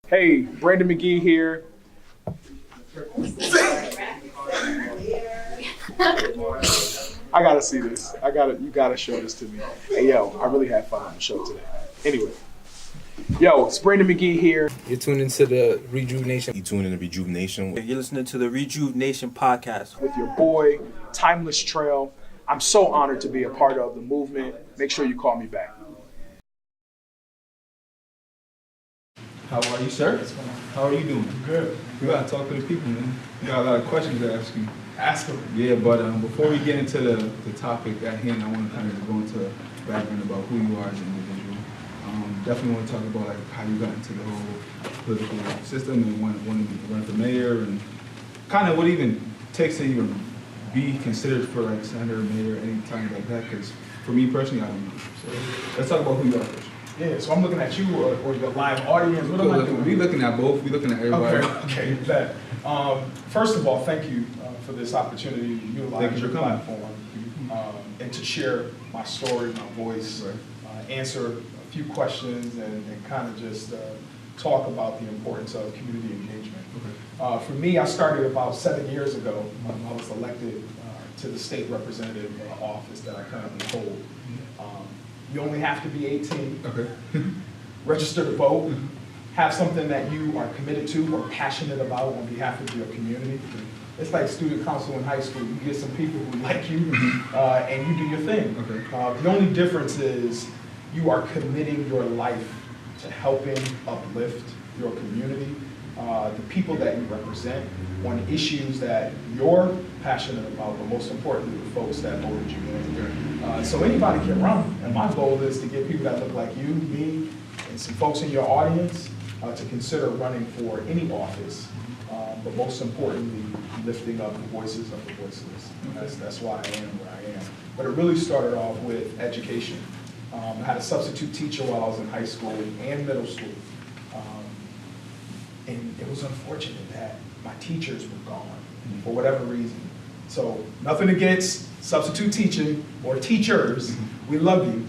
Hey, Brandon McGee here. I gotta see this. You gotta show this to me. Hey, yo, I really had fun on the show today. Anyway, yo, it's Brandon McGee here. You're tuned into the RejuvNation. You tune in to Rejuv-Nation. You're listening to the RejuvNation podcast With your boy, Timeless Trail. I'm so honored to be a part of the movement. Make sure you call me back. How are you, sir? How are you doing? Good. You gotta talk to the people, man. You got a lot of questions to ask you. Ask him. Yeah, but before we get into the topic at hand, I want to kind of go into a background about who you are as an individual. Definitely want to talk about like how you got into the whole political system and wanting to run for mayor, and kind of what it even takes to even be considered for like senator, mayor, anything like that. Because for me personally, I don't know. So let's talk about who you are first. Yeah, so I'm looking at you or the live audience. What am I doing? We looking at both. We looking at everybody. Okay. That. First of all, thank you for this opportunity to utilize your platform and to share my story, my voice, answer a few questions, and kind of just talk about the importance of community engagement. Okay. For me, I started about 7 years ago. I was elected to the state representative office that I currently hold. You only have to be 18, Okay. register to vote, have something that you are committed to or passionate about on behalf of your community. It's like student council in high school. You get some people who like you, and you do your thing. Okay. The only difference is you are committing your life to helping uplift your community, the people that you represent, on issues that you're passionate about, but most importantly, the folks that voted you in. So anybody can run, and my goal is to get people that look like you, me, and some folks in your audience to consider running for any office, but most importantly, lifting up the voices of the voiceless. That's why I am where I am. But it really started off with education. I had a substitute teacher while I was in high school and middle school. And it was unfortunate that my teachers were gone for whatever reason. So nothing against substitute teaching or teachers. We love you.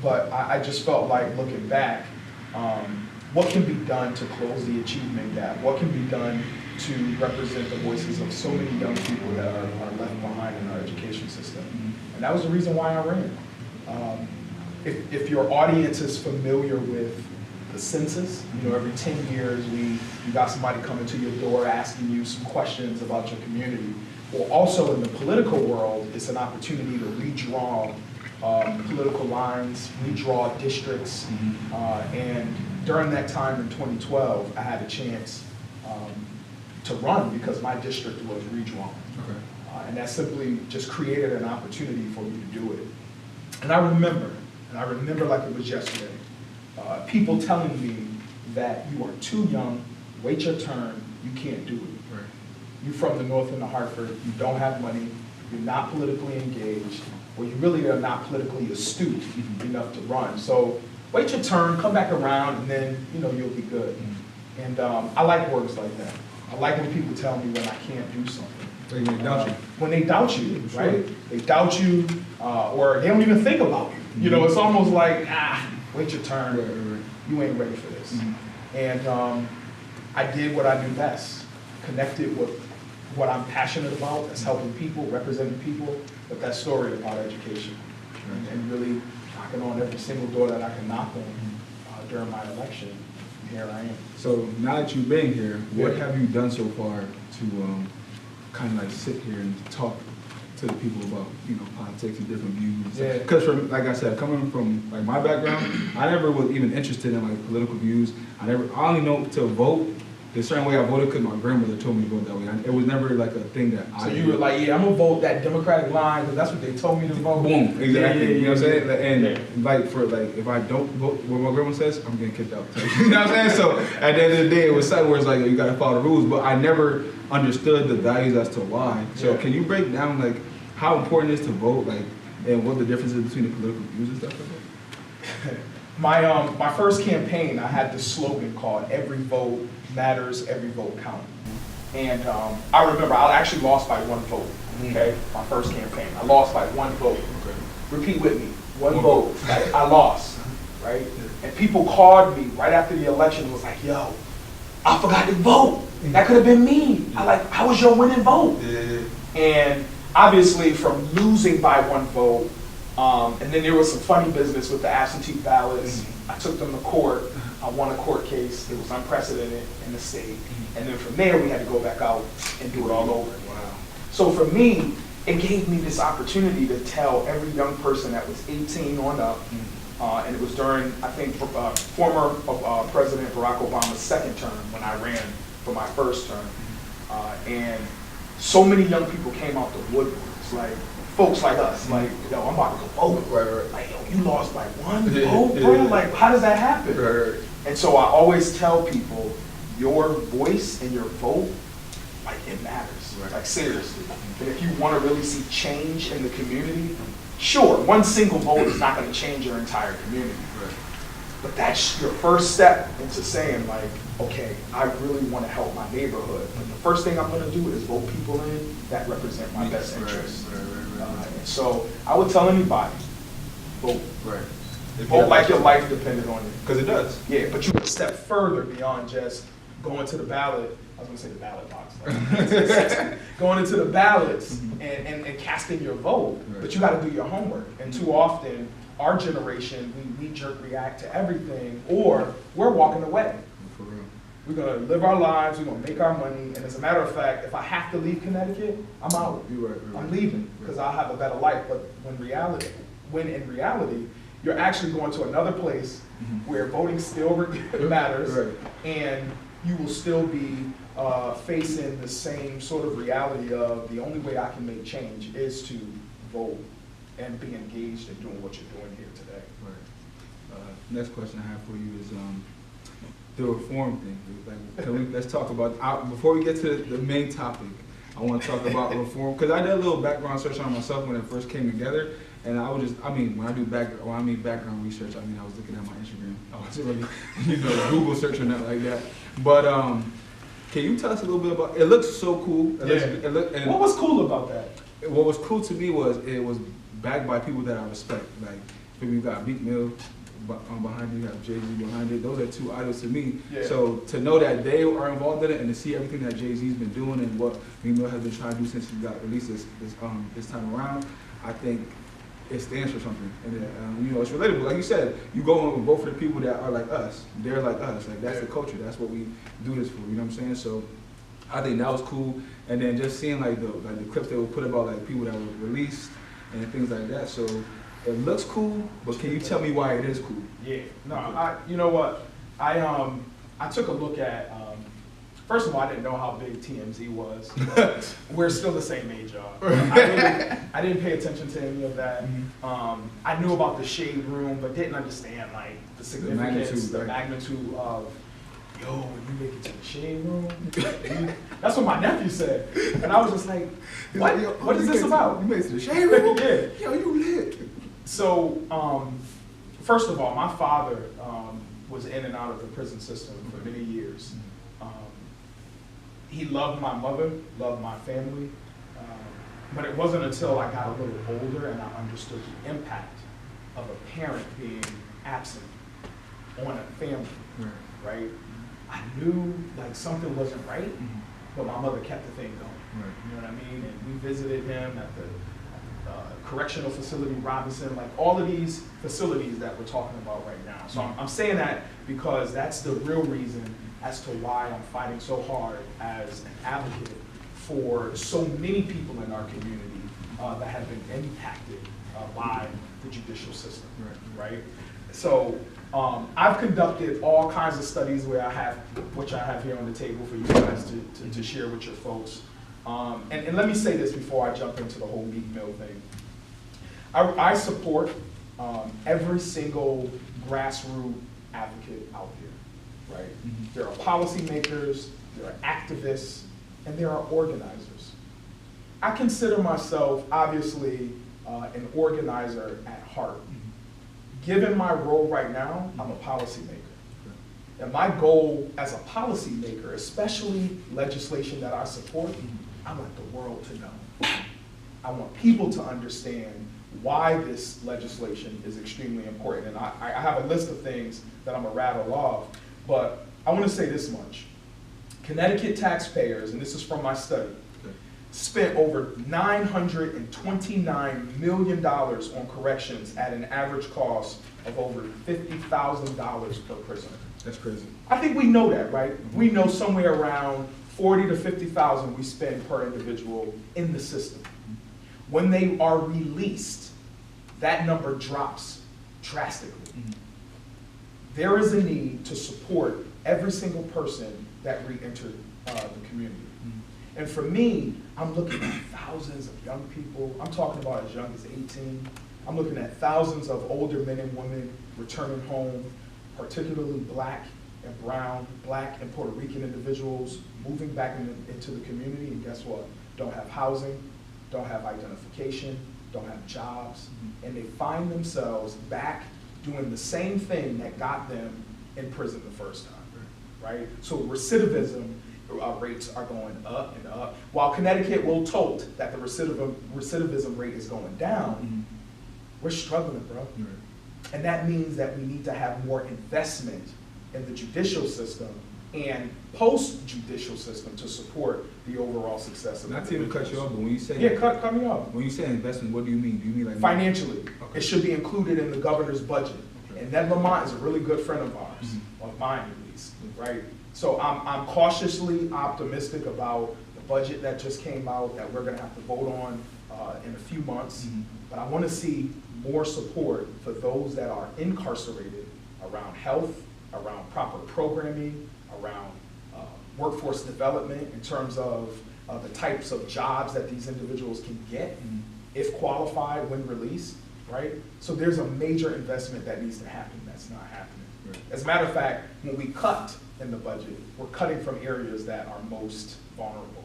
But I just felt like looking back, what can be done to close the achievement gap? What can be done to represent the voices of so many young people that are left behind in our education system? And that was the reason why I ran. If your audience is familiar with the census, every 10 years you got somebody coming to your door asking you some questions about your community. Well, also in the political world, it's an opportunity to redraw political lines, redraw districts, and during that time in 2012, I had a chance to run because my district was redrawn. Okay. And that simply just created an opportunity for me to do it. And I remember like it was yesterday, people telling me that you are too young, wait your turn, you can't do it. Right. You're from the north end of Hartford, you don't have money, you're not politically engaged, or you really are not politically astute enough to run. So wait your turn, come back around, and then you'll be good. And I like words like that. I like when people tell me when I can't do something. So they doubt you. When they doubt you, right? They doubt you, or they don't even think about you. It's almost like, wait your turn. Right. You ain't ready for this. And I did what I do best, connected with what I'm passionate about, that's helping people, representing people, but that story about education, and really knocking on every single door that I can knock on during my election. Here I am. So now that you've been here, what have you done so far to kind of like sit here and talk to the people about politics and different views? Yeah. Because like I said, coming from like my background, I never was even interested in like political views. I only know to vote the certain way I voted because my grandmother told me to vote that way. It was never like a thing that So you were like, yeah, I'm gonna vote that Democratic line because that's what they told me to vote. Boom, exactly. Yeah. You know what I'm saying? And like if I don't vote what my grandma says, I'm getting kicked out. You know what I'm saying? So at the end of the day, it was something where it's like you gotta follow the rules, but I never understood the values as to why. So can you break down like how important it is to vote, like, and what the difference is between the political views and stuff like that? My first campaign, I had this slogan called "Every vote matters, every vote counts." And I remember I actually lost by one vote. Okay, my first campaign, I lost by one vote. Repeat with me: one vote. I lost, right? And people called me right after the election and was like, yo, I forgot to vote. That could have been me. How was your winning vote? And obviously from losing by 1 vote, and then there was some funny business with the absentee ballots. I took them to court. I won a court case. It was unprecedented in the state. And then from there, we had to go back out and do it all over. Wow. So for me, it gave me this opportunity to tell every young person that was 18 on up, and it was during, I think, former President Barack Obama's 2nd term when I ran for my 1st term. And so many young people came out the woodworks, like folks like us, like, yo, I'm about to go vote. Right. Like, yo, you lost by 1 vote, bro? Like, how does that happen? Right. And so I always tell people, your voice and your vote, like, it matters. Right. Like, seriously. And if you want to really see change in the community, sure, 1 single vote is not going to change your entire community. Right. But that's your first step into saying, like, okay, I really want to help my neighborhood. But the first thing I'm going to do is vote people in that represent my best interests. Right. And so I would tell anybody, vote. Right. Vote like your life depended on it. Because it does. Yeah, but you can step further beyond just going to the ballot. I was going to say the ballot box. Going into the ballots and casting your vote. Right. But you got to do your homework. And too often, our generation, we knee-jerk react to everything, or we're walking away. For real. We're going to live our lives, we're going to make our money, and as a matter of fact, if I have to leave Connecticut, I'm out. You're right. I'm leaving, because I'll have a better life. But when in reality, you're actually going to another place where voting still matters, Right. and you will still be facing the same sort of reality of the only way I can make change is to vote and be engaged in doing what you're doing here today. Right. Next question I have for you is the reform thing. Like, let's talk about, before we get to the main topic, I want to talk about reform, because I did a little background search on myself when it first came together, and I was just, when I mean background research, I was looking at my Instagram. I wasn't really, Google search or nothing like that. But can you tell us a little bit about, it looks so cool. What was cool about that? What was cool to me was it was backed by people that I respect. Like, you got Meek Mill behind you, you have Jay-Z behind it. Those are 2 idols to me. Yeah. So to know that they are involved in it and to see everything that Jay-Z's been doing and what Meek Mill has been trying to do since he got released this time around, I think it stands for something. And it's relatable. Like you said, you go and vote for the people that are like us. They're like us. Like, that's the culture. That's what we do this for. You know what I'm saying? So I think that was cool. And then just seeing like the clips they would put about like people that were released and things like that. So it looks cool, but can you tell me why it is cool? Yeah, no, you know what? I took a look at, first of all, I didn't know how big TMZ was. We're still the same age, y'all. I didn't pay attention to any of that. I knew about the Shade Room, but didn't understand like the significance, the magnitude of, yo, when you make it to the Shade Room. That's what my nephew said. And I was just like, what is this about? You made it to the Shade Room? Yeah. Yo, you lit. So, first of all, my father was in and out of the prison system for many years. He loved my mother, loved my family, but it wasn't until I got a little older and I understood the impact of a parent being absent on a family, right? I knew like something wasn't right, but my mother kept the thing going. Right. You know what I mean? And we visited him at the correctional facility, Robinson, like all of these facilities that we're talking about right now. So I'm saying that because that's the real reason as to why I'm fighting so hard as an advocate for so many people in our community that have been impacted by the judicial system, right? So I've conducted all kinds of studies which I have here on the table for you guys to share with your folks. And let me say this before I jump into the whole Meek Mill thing. I support every single grassroots advocate out here, right? There are policymakers, there are activists, and there are organizers. I consider myself, obviously, an organizer at heart. Given my role right now, I'm a policymaker. And my goal as a policymaker, especially legislation that I support, I want the world to know. I want people to understand why this legislation is extremely important. And I have a list of things that I'm gonna rattle off, but I wanna say this much. Connecticut taxpayers, and this is from my study, spent over $929 million on corrections at an average cost of over $50,000 per prisoner. That's crazy. I think we know that, right? We know somewhere around 40 to 50,000 we spend per individual in the system. When they are released, that number drops drastically. There is a need to support every single person that re-entered the community. And for me, I'm looking at thousands of young people. I'm talking about as young as 18. I'm looking at thousands of older men and women returning home, particularly black and brown, black and Puerto Rican individuals moving back into the community, and guess what? Don't have housing, don't have identification, don't have jobs, and they find themselves back doing the same thing that got them in prison the first time, right? So recidivism rates are going up and up. While Connecticut will tote that the recidivism rate is going down, we're struggling, bro. And that means that we need to have more investment in the judicial system and post-judicial system to support the overall success of Not to even cut you off, but when you say cut me off. When you say investment, what do you mean? Do you mean like Financially, Okay. it should be included in the governor's budget. Okay. And Ned Lamont is a really good friend of ours, of mine at least, right? So I'm cautiously optimistic about the budget that just came out that we're gonna have to vote on in a few months. But I wanna see more support for those that are incarcerated around health, around proper programming, around workforce development in terms of the types of jobs that these individuals can get if qualified when released, right? So there's a major investment that needs to happen that's not happening. Right. As a matter of fact, when we cut in the budget, we're cutting from areas that are most vulnerable.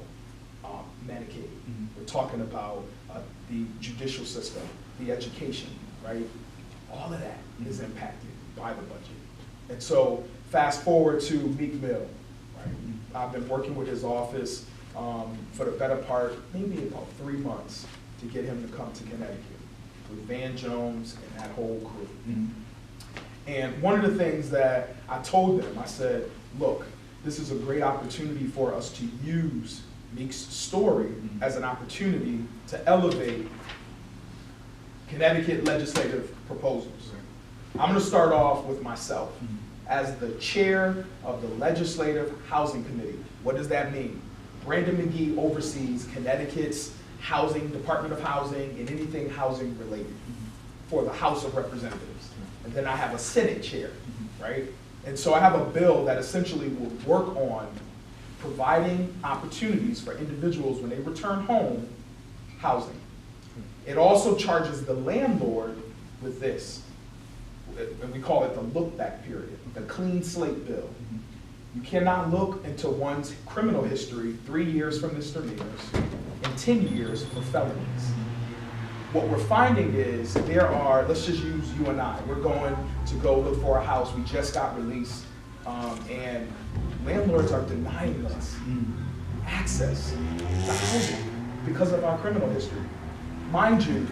Medicaid, we're talking about the judicial system, the education, right? All of that is impacted by the budget. And so fast forward to Meek Mill, right? I've been working with his office for the better part, maybe about 3 months to get him to come to Connecticut with Van Jones and that whole crew. And one of the things that I told them, I said, look, this is a great opportunity for us to use Meek's story as an opportunity to elevate Connecticut legislative proposals. I'm gonna start off with myself. As the chair of the Legislative Housing Committee, what does that mean? Brandon McGee oversees Connecticut's housing, Department of Housing, and anything housing related for the House of Representatives. And then I have a Senate chair, right? And so I have a bill that essentially will work on providing opportunities for individuals when they return home, housing. It also charges the landlord with this, and we call it the look-back period, the clean slate bill. You cannot look into one's criminal history 3 years for misdemeanors and 10 years for felonies. What we're finding is there are, let's just use you and I, we're going to go look for a house, we just got released, and landlords are denying us access to housing because of our criminal history. Mind you,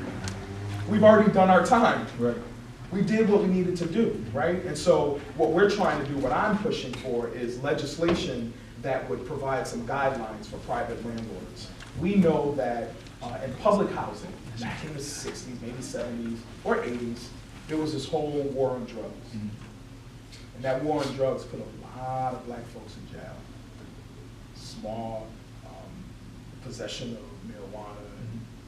we've already done our time. Right. We did what we needed to do, right? And so what we're trying to do, what I'm pushing for is legislation that would provide some guidelines for private landlords. We know that in public housing, back in the 60s, maybe 70s, or 80s, there was this whole war on drugs. And that war on drugs put a lot of black folks in jail. Small possession of marijuana,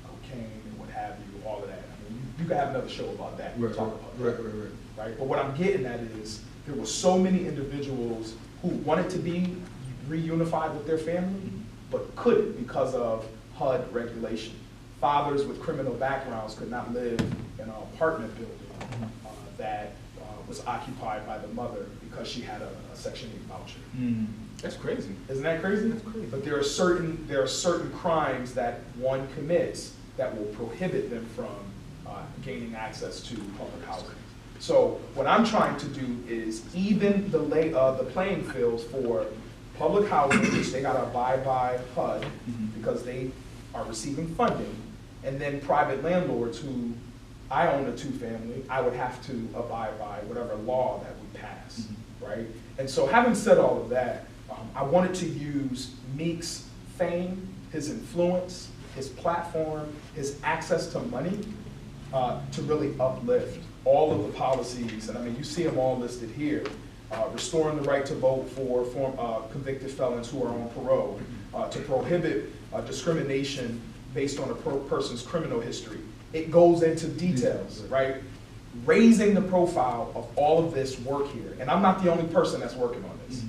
cocaine, and what have you, all of that. I mean, you could have another show about that. We'll talk about that. Right? But what I'm getting at is there were so many individuals who wanted to be reunified with their family, but couldn't because of HUD regulation. Fathers with criminal backgrounds could not live in an apartment building that was occupied by the mother because she had a Section 8 voucher. That's crazy. Isn't that crazy? That's crazy. But there are certain crimes that one commits that will prohibit them from gaining access to public housing. So what I'm trying to do is even the playing fields for public housing, which they got to abide by HUD because they are receiving funding, and then private landlords who I own a two-family, I would have to abide by whatever law that we pass, right? And so having said all of that, I wanted to use Meek's fame, his influence, his platform, his access to money to really uplift all of the policies. And I mean, you see them all listed here. Restoring the right to vote for convicted felons who are on parole, to prohibit discrimination based on a person's criminal history. It goes into details, right? Raising the profile of all of this work here. And I'm not the only person that's working on this.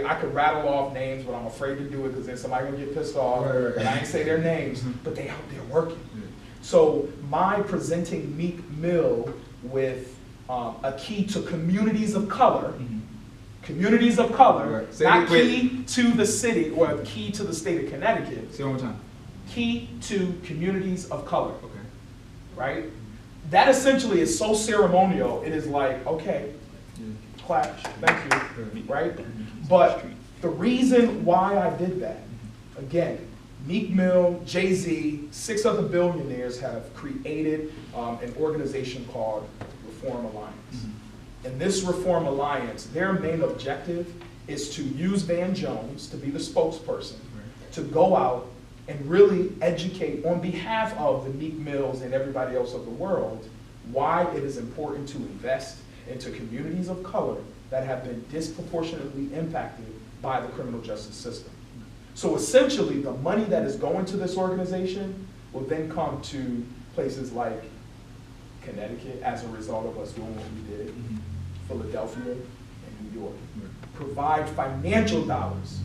I could rattle off names, but I'm afraid to do it because then somebody gonna get pissed off, and I ain't say their names, but they out there working. So my presenting Meek Mill with a key to communities of color, not key to the city or a key to the state of Connecticut. Say it one more time. Key to communities of color, Okay. right? That essentially is so ceremonial, it is like, okay, clap, thank you, right? But the reason why I did that, again, Meek Mill, Jay-Z, 6 other billionaires have created an organization called Reform Alliance. And this Reform Alliance, their main objective is to use Van Jones to be the spokesperson, to go out and really educate on behalf of the Meek Mills and everybody else of the world why it is important to invest into communities of color that have been disproportionately impacted by the criminal justice system. So essentially, the money that is going to this organization will then come to places like Connecticut as a result of us doing what we did, Philadelphia, and New York. Provide financial dollars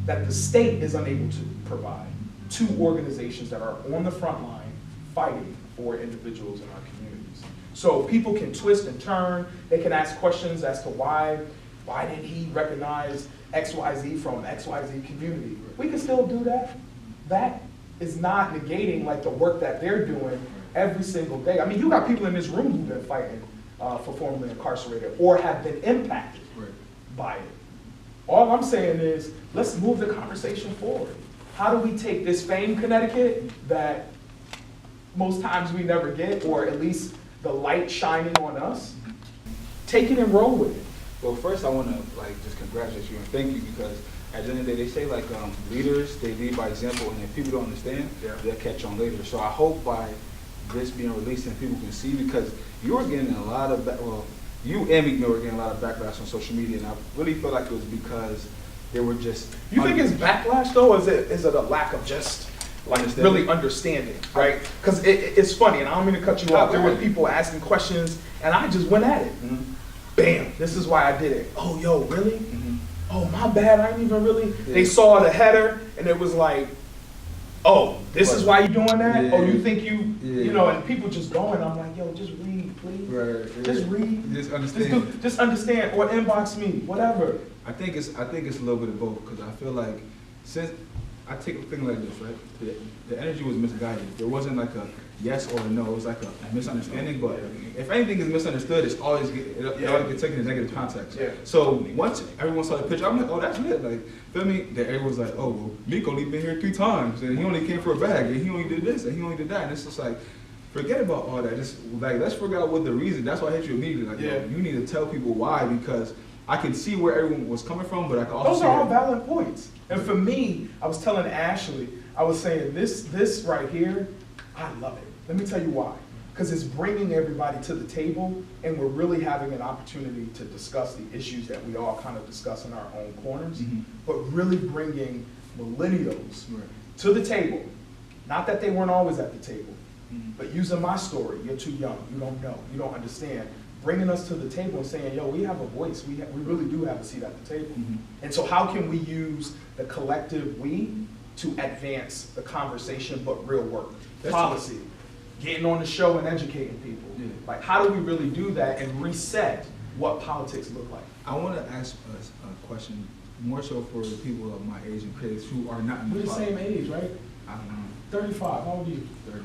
that the state is unable to provide to organizations that are on the front line fighting for individuals in our communities. So people can twist and turn, they can ask questions as to why didn't he recognize XYZ from XYZ community? We can still do that. That is not negating like the work that they're doing every single day. I mean, you got people in this room who've been fighting for formerly incarcerated or have been impacted by it. All I'm saying is, let's move the conversation forward. How do we take this fame, Connecticut, that most times we never get, or at least the light shining on us, take it and roll with it? Well, first I want to just congratulate you and thank you, because at the end of the day, they say leaders, they lead by example, and if people don't understand, they'll catch on later. So I hope by this being released and people can see, because you were getting a lot of, you and Meek Mill were getting a lot of backlash on social media, and I really feel like it was because they were just. You think it's backlash though, or is it a lack of just really understanding, right? Because it's funny, and I don't mean to cut you off. There were people asking questions, and I just went at it. Bam, this is why I did it. Oh, yo, really? Oh, my bad, I didn't even really. They saw the header, and it was like, oh, this is why you're doing that? Oh, you think you know, and people just going, I'm like, yo, just read, please. Just read. Just understand. Just understand, or inbox me, whatever. I think it's a little bit of both, because I feel like since I take a thing like this, right? The energy was misguided. There wasn't like a yes or a no. It was like a misunderstanding. But if anything is misunderstood, it's always it always gets taken in negative context. So once everyone saw the picture, I'm like, oh, that's lit. Like, feel me? Then everyone's like, oh, well, Meek only been here 3 times, and he only came for a bag, and he only did this, and he only did that. And it's just like, forget about all that. Just like, let's figure out what the reason. That's why I hit you immediately. Like, yo, you need to tell people why, because I can see where everyone was coming from, but I can also those see are all valid points. And for me, I was telling Ashley, I was saying this right here, I love it. Let me tell you why. Because it's bringing everybody to the table, and we're really having an opportunity to discuss the issues that we all kind of discuss in our own corners, but really bringing millennials to the table. Not that they weren't always at the table, but using my story, you're too young, you don't know, you don't understand. Bringing us to the table and saying, yo, we have a voice, we really do have a seat at the table. And so how can we use the collective we to advance the conversation, but real work, policy, getting on the show and educating people. Like, how do we really do that and reset what politics look like? I want to ask us a question, more so for people of my age and critics who are not in We're the same age, right? I don't know. 35, how old are you? 30.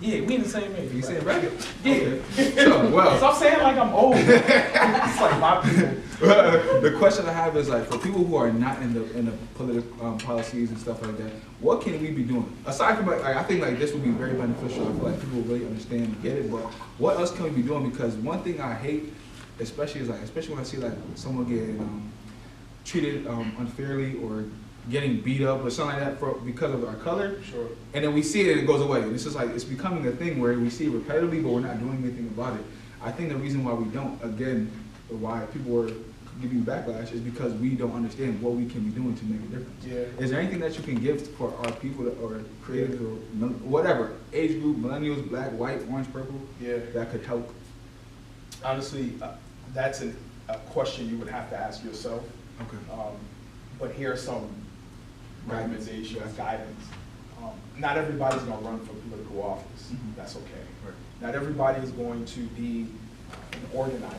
Yeah, we in the same age. You right? saying bracket? Yeah. Okay. So, well. Stop saying like I'm old. It's like my people. The question I have is like for people who are not in the political policies and stuff like that, what can we be doing aside from like I think like this would be very beneficial. I feel like people will really understand and get it. But what else can we be doing? Because one thing I hate, especially when I see like someone getting treated unfairly or getting beat up or something like that because of our color. Sure. And then we see it and it goes away. And it's just like it's becoming a thing where we see it repetitively, but we're not doing anything about it. I think the reason why we don't, again, why people are giving backlash is because we don't understand what we can be doing to make a difference. Yeah. Is there anything that you can give for our people or creators or whatever, age group, millennials, black, white, orange, purple, that could help? Honestly, that's a question you would have to ask yourself. Okay. But here's some recommendations, guidance. Not everybody's going to run for political office. That's okay. Right. Not everybody is going to be an organizer.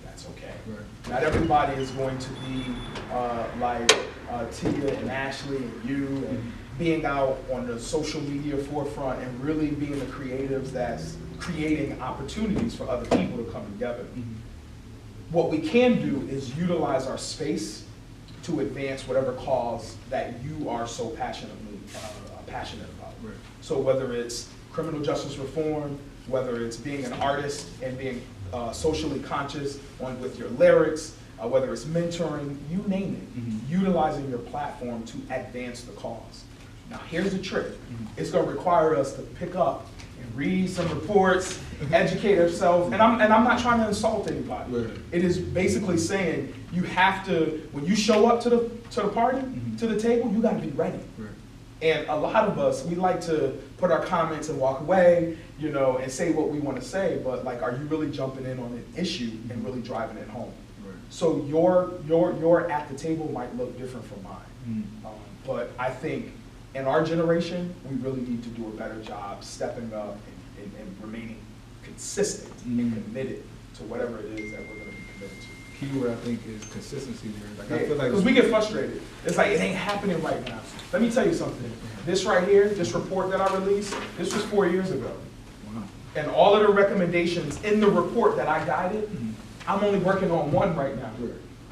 That's okay. Right. Not everybody is going to be like Tia and Ashley and you and being out on the social media forefront and really being the creatives that's creating opportunities for other people to come together. What we can do is utilize our space to advance whatever cause that you are so passionate about. Right. So whether it's criminal justice reform, whether it's being an artist and being socially conscious with your lyrics, whether it's mentoring, you name it, utilizing your platform to advance the cause. Now here's the trick. It's going to require us to pick up and read some reports, educate ourselves, and I'm not trying to insult anybody. Right. It is basically saying you have to, when you show up to the party, to the table, you got to be ready. Right. And a lot of us, we like to put our comments and walk away, and say what we want to say, but like, are you really jumping in on an issue and really driving it home? Right. So your at the table might look different from mine. But I think in our generation, we really need to do a better job stepping up and remaining consistent and committed to whatever it is that we're going to be committed to. Keyword I think is consistency there. Like I feel like because we get frustrated. It's like it ain't happening right now. Let me tell you something. This right here, this report that I released, this was 4 years ago. Wow. And all of the recommendations in the report that I guided, I'm only working on one right now.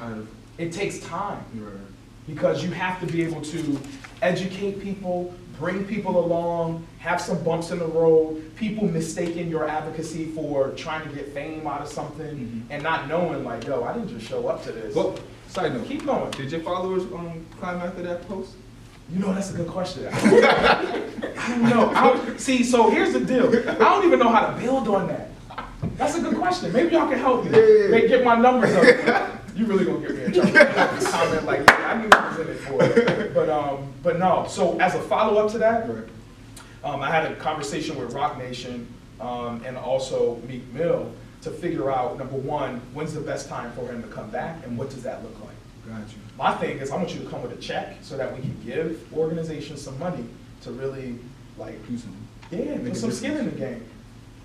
Right. It takes time Right. because you have to be able to educate people, bring people along, have some bumps in the road, people mistaking your advocacy for trying to get fame out of something and not knowing like, yo, I didn't just show up to this. Well, side note. Keep going. Did your followers climb after that post? That's a good question. I don't know. See, so here's the deal. I don't even know how to build on that. That's a good question. Maybe y'all can help me. They get my numbers up. You really gonna get me in trouble. Comment like, yeah, I knew what was in it for. But no. So as a follow-up to that, I had a conversation with RejuvNation and also Meek Mill to figure out, number one, when's the best time for him to come back and what does that look like? Got you. My thing is I want you to come with a check so that we can give organizations some money to really like Do something. Yeah, Make put a some difference. skin in the game.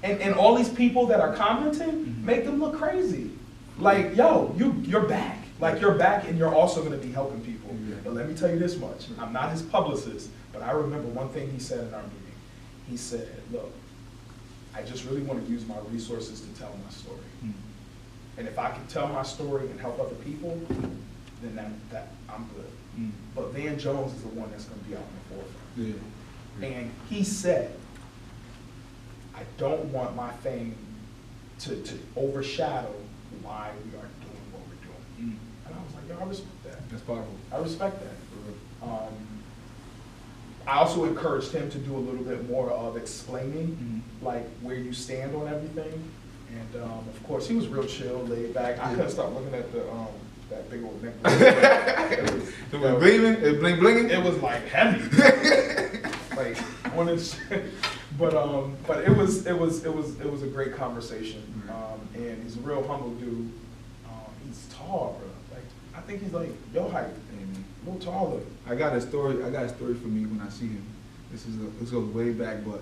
And all these people that are commenting, make them look crazy. Like, yo, you're back. Like, you're back and you're also gonna be helping people. But let me tell you this much, I'm not his publicist, but I remember one thing he said in our meeting. He said, look, I just really wanna use my resources to tell my story. And if I can tell my story and help other people, then that I'm good. But Van Jones is the one that's gonna be out in the forefront. Yeah. And he said, I don't want my fame to overshadow why we are doing what we're doing. And I was like, yo, I respect that. That's powerful. I respect that. I also encouraged him to do a little bit more of explaining, like where you stand on everything. And of course, he was real chill, laid back. I couldn't stop looking at that big old necklace. It was gleaming, it was bling blinging. It was like heavy, like one inch. But it was a great conversation. And he's a real humble dude. He's tall, bro. Like I think he's like your height, a little taller. I got a story for me when I see him. This goes way back, but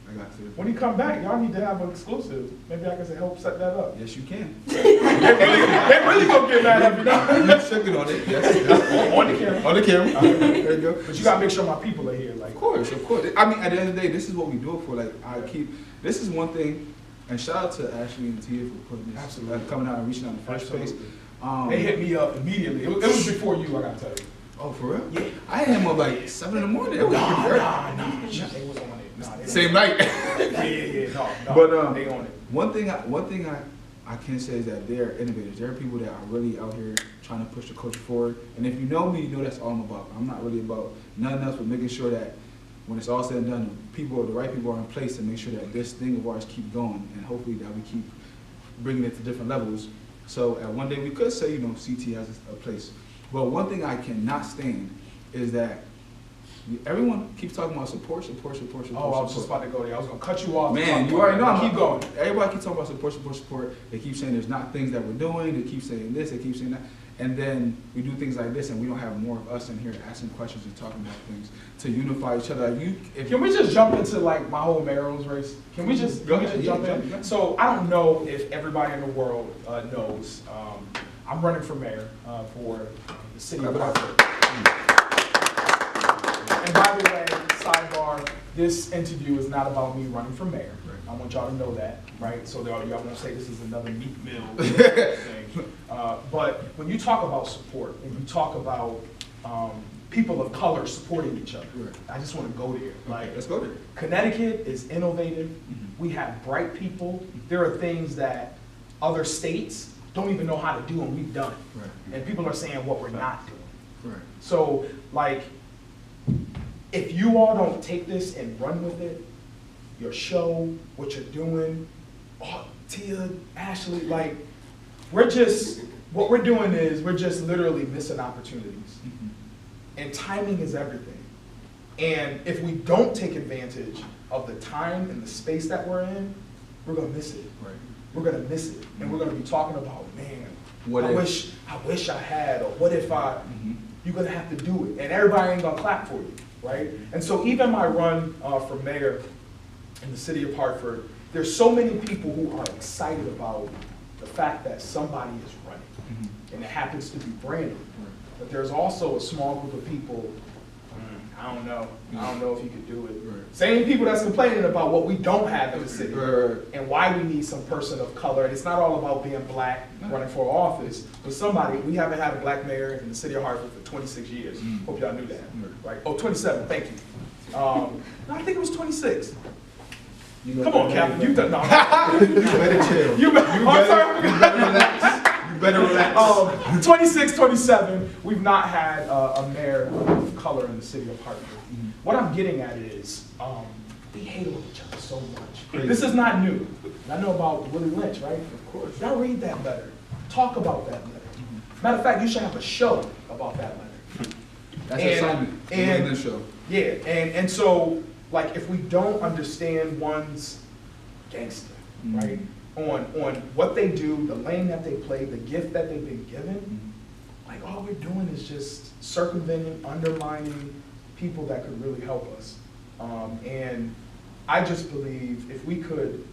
I got a story. When he come back, y'all need to have an exclusive. Maybe I can help set that up. Yes, you can. They really gonna get mad at me now. You checking on it? Yes. On the camera. On the camera. There you go. But you gotta make sure my people are here. Like, Of course. I mean, at the end of the day, this is what we do it for. Like, this is one thing, and shout out to Ashley and Tia for putting this, Absolutely. coming out and reaching out in the first place. They hit me up immediately. It was before you, I gotta tell you. Oh, for real? Yeah. I had him up like 7 in the morning. It was pretty early. Nah, they was on it. Nah, they Same night. Yeah, no, But they on it. one thing I can say is that they're innovators. There are people that are really out here trying to push the culture forward. And if you know me, you know that's all I'm about. I'm not really about nothing else but making sure that when it's all said and done, the right people are in place to make sure that this thing of ours keep going, and hopefully that we keep bringing it to different levels. So at one day we could say, CT has a place. But one thing I cannot stand is that everyone keeps talking about support. Oh, I was just about to go there. I was gonna cut you off. Man, you already know. Keep going. Everybody keeps talking about support. They keep saying there's not things that we're doing. They keep saying this. They keep saying that. And then we do things like this, and we don't have more of us in here asking questions and talking about things to unify each other. Can we just jump into like my whole mayoral's race? Can we just jump in? So I don't know if everybody in the world knows. I'm running for mayor for the city of Hartford. And by the way, sidebar, this interview is not about me running for mayor. I want y'all to know that, right? So y'all won't say this is another Meek Mill thing. But when you talk about support, and you talk about people of color supporting each other, I just want to go there. Like, let's go there. Connecticut is innovative. We have bright people. There are things that other states don't even know how to do, and we've done it. Right. And people are saying what we're not doing. Right. So, like, if you all don't take this and run with it, your show, what you're doing, Tia, Ashley, like, what we're doing is we're just literally missing opportunities. And timing is everything. And if we don't take advantage of the time and the space that we're in, we're gonna miss it. Right. We're gonna miss it. And we're gonna be talking about, man, I If. wish I had, or what if I, you're gonna have to do it. And everybody ain't gonna clap for you, right? And so even my run for mayor in the city of Hartford, there's so many people who are excited about the fact that somebody is running. And it happens to be Brandon. But there's also a small group of people, I don't know if you could do it. Right. Same people that's complaining about what we don't have in the city and why we need some person of color. And it's not all about being black running for office, but we haven't had a black mayor in the city of Hartford for 26 years. Hope y'all knew that, right? Oh, 27, thank you. No, I think it was 26. Come on, Captain, you've done, no. You better chill. You better relax. You better relax. 26, 27, we've not had a mayor of color in the city of Hartford. What I'm getting at is, we hate on each other so much. Crazy. This is not new. I know about Willie Lynch, right? Of course. Y'all read that letter. Talk about that letter. Matter of fact, you should have a show about that letter. That's an assignment. And this show. Yeah, and so, like, if we don't understand one's gangster, right? On what they do, the lane that they play, the gift that they've been given, like, all we're doing is just circumventing, undermining people that could really help us. And I just believe if we could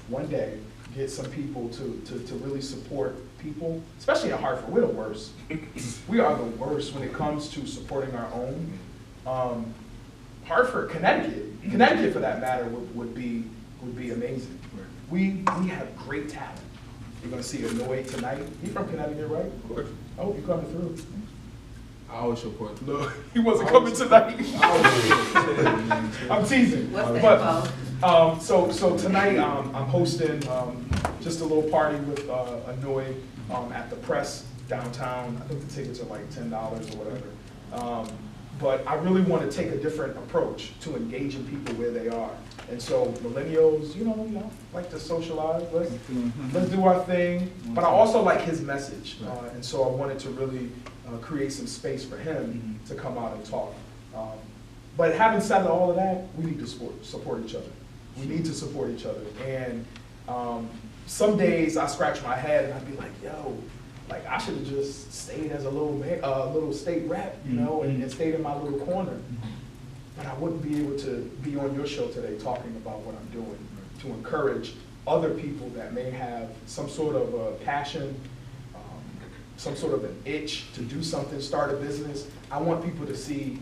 one day get some people to really support people, especially in Hartford, we're the worst. We are the worst when it comes to supporting our own. Hartford, Connecticut for that matter would be amazing. We have great talent. You're gonna see Anoy tonight. He's from Connecticut, right? Of course. I hope you're coming through. I always support. Look, he wasn't coming tonight. I'm teasing. What's the But, info? so tonight I'm hosting just a little party with Anoy at the Press downtown. I think the tickets are like $10 or whatever. But I really want to take a different approach to engaging people where they are. And so millennials, you know, like to socialize. Let's do our thing. But I also like his message. And so I wanted to really create some space for him to come out and talk. But having said all of that, we need to support each other. We need to support each other. And some days I scratch my head and I'd be like, yo, like I should have just stayed as a little state rep, you know, and stayed in my little corner. But I wouldn't be able to be on your show today talking about what I'm doing to encourage other people that may have some sort of a passion, some sort of an itch to do something, start a business. I want people to see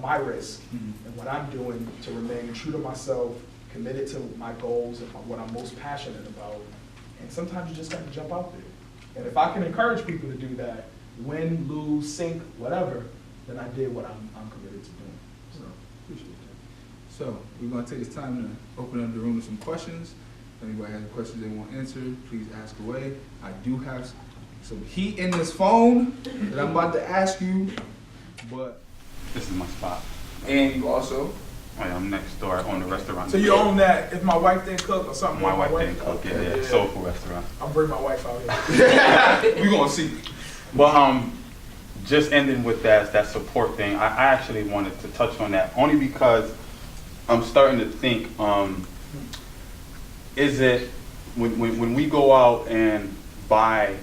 my risk and what I'm doing to remain true to myself, committed to my goals and what I'm most passionate about. And sometimes you just got to jump out there. And if I can encourage people to do that, win, lose, sink, whatever, then I did what I'm committed to doing. So, Appreciate that. So we're going to take this time to open up the room to some questions. If anybody has questions they want answered, please ask away. I do have some heat in this phone that I'm about to ask you, but This is my spot. and you also. I'm next door. I own the restaurant. so you own that if my wife didn't cook or something? My wrong with wife didn't cook. Yeah. Soul food restaurant. I'll bring my wife out here. We're going to see. Well, just ending with that support thing. I actually wanted to touch on that only because I'm starting to think. Is it when we go out and buy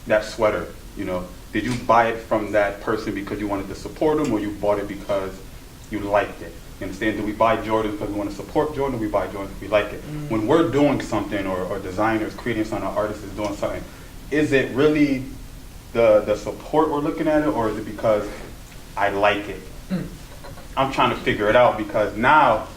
that sweater? Did you buy it from that person because you wanted to support them, or you bought it because you liked it? You understand? Do we buy Jordan because we want to support Jordan, or we buy Jordan because we like it? When we're doing something, or designers creating something, or artists is doing something, is it really the support we're looking at it, or is it because I like it? I'm trying to figure it out, because now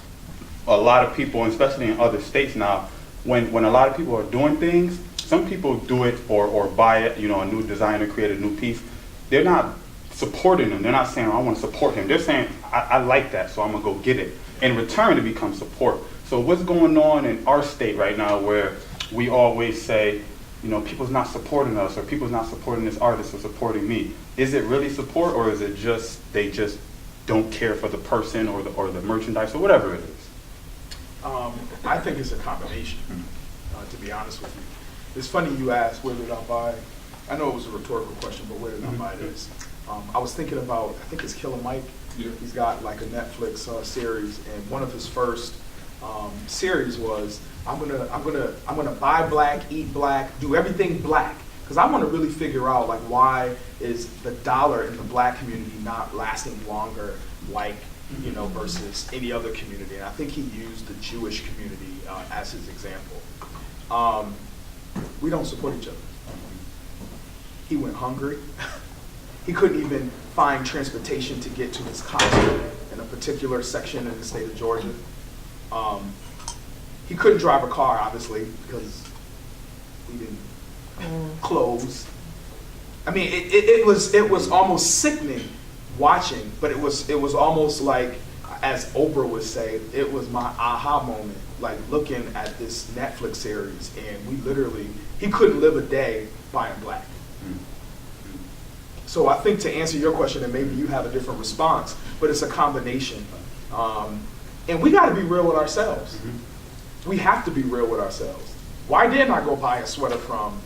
a lot of people, especially in other states now, when a lot of people are doing things, some people do it or buy it, a new designer created a new piece. They're not supporting them. They're not saying, I want to support him. They're saying, I like that, so I'm going to go get it. In return, it becomes support. So what's going on in our state right now, where we always say, people's not supporting us, or people's not supporting this artist, or supporting me? Is it really support, or is it just they just don't care for the person or the merchandise or whatever it is? I think it's a combination, to be honest with you. It's funny you asked, where did I buy? I know it was a rhetorical question, but where did I buy this? I was thinking about, I think it's Killer Mike. Yeah. He's got like a Netflix series, and one of his first series was, I'm gonna buy black, eat black, do everything black, because I want to really figure out like why is the dollar in the black community not lasting longer, like versus any other community. And I think he used the Jewish community as his example. We don't support each other. He went hungry. He couldn't even find transportation to get to his concert in a particular section in the state of Georgia. He couldn't drive a car, obviously, because we didn't close. I mean, it was almost sickening watching, but it was almost like, as Oprah would say, it was my aha moment, like looking at this Netflix series, and he couldn't live a day buying black. So I think, to answer your question, and maybe you have a different response, but it's a combination. And we gotta be real with ourselves. We have to be real with ourselves. Why didn't I go buy a sweater from,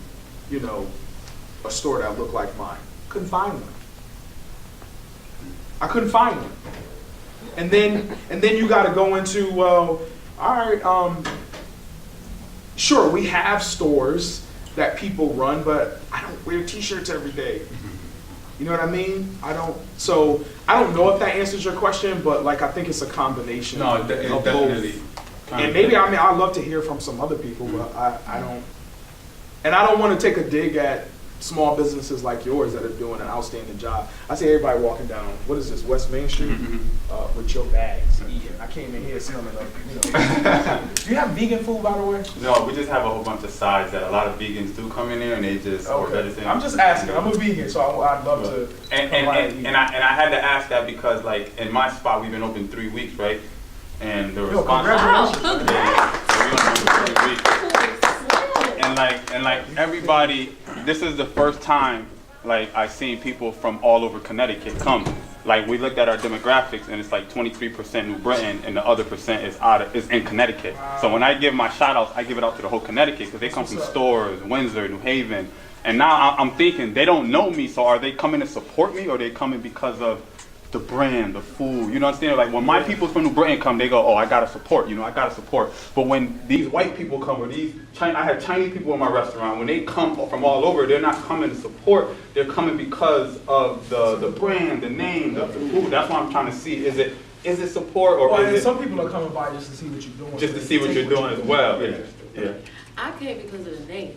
a store that looked like mine? Couldn't find one. I couldn't find one. And then you gotta go into, well, all right, sure, we have stores that people run, but I don't wear t-shirts every day. You know what I mean? I don't know if that answers your question, but like I think it's a combination of definitely. both. And maybe I'd love to hear from some other people, but I don't. And I don't want to take a dig at small businesses like yours that are doing an outstanding job. I see everybody walking down, what is this, West Main Street, with your bags eating. I came in here smelling like, Do you have vegan food, by the way? No, we just have a whole bunch of sides that a lot of vegans do come in there, and they just order everything. I'm just asking. I'm a vegan, so I'd love to. And I had to ask that because, like, in my spot, we've been open 3 weeks, right? And the response. Congratulations. So we only open 3 weeks. And like everybody, this is the first time like I've seen people from all over Connecticut come. Like, we looked at our demographics, and it's like 23% New Britain, and the other percent is in Connecticut. Wow. So when I give my shout outs, I give it out to the whole Connecticut, because they come from Stores, Windsor, New Haven. And now I'm thinking, they don't know me, so are they coming to support me, or are they coming because of the brand, the food? You know what I'm saying? Like, when my people from New Britain come, they go, oh, I gotta support, I gotta support. But when these white people come, or I have Chinese people in my restaurant, when they come from all over, they're not coming to support, they're coming because of the brand, the name, the food. That's what I'm trying to see. Is it support, or is it... some people are coming by just to see what you're doing. Just to see what you're doing as well. Yeah. I came because of the name.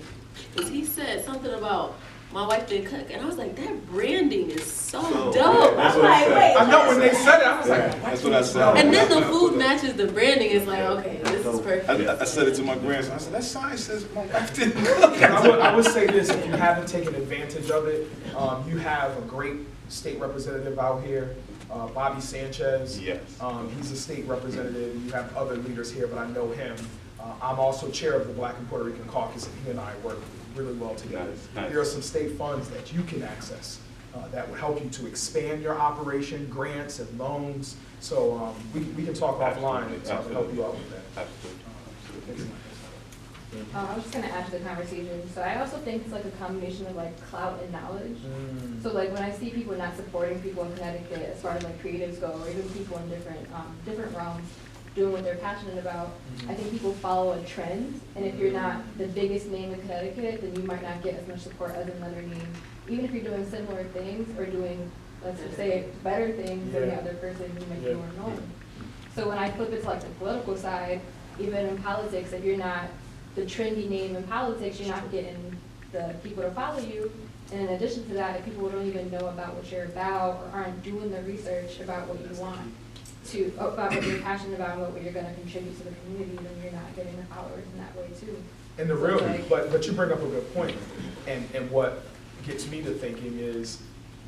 Because he said something about my wife didn't cook, and I was like, that branding is so So, dope. yeah, that's I'm what I like, said. wait. I know when they said it, I was Yeah, like, why that's can't what I you said. spell And it? then the food matches the branding. It's like, okay, this is perfect. I said it to my grandson. I said, that sign says my wife didn't cook. I would say this, if you haven't taken advantage of it, you have a great state representative out here, Bobby Sanchez. Yes. He's a state representative. You have other leaders here, but I know him. I'm also chair of the Black and Puerto Rican Caucus, and he and I work really well together. Nice. There are some state funds that you can access that will help you to expand your operation, grants and loans. So we can talk offline to help you out with that. Absolutely. I was just gonna add to the conversation. So I also think it's like a combination of like clout and knowledge. So like when I see people not supporting people in Connecticut as far as like creatives go, or even people in different realms doing what they're passionate about, I think people follow a trend. And if you're not the biggest name in Connecticut, then you might not get as much support as another name. Even if you're doing similar things or doing, let's just say, better things than the other person, you might be more known. So when I flip it to like the political side, even in politics, if you're not the trendy name in politics, you're not getting the people to follow you. And in addition to that, if people don't even know about what you're about or aren't doing the research about what you want about what you're passionate about and what you're going to contribute to the community, then you're not getting the followers in that way too. And the So real, it's like- but you bring up a good point, and what gets me to thinking is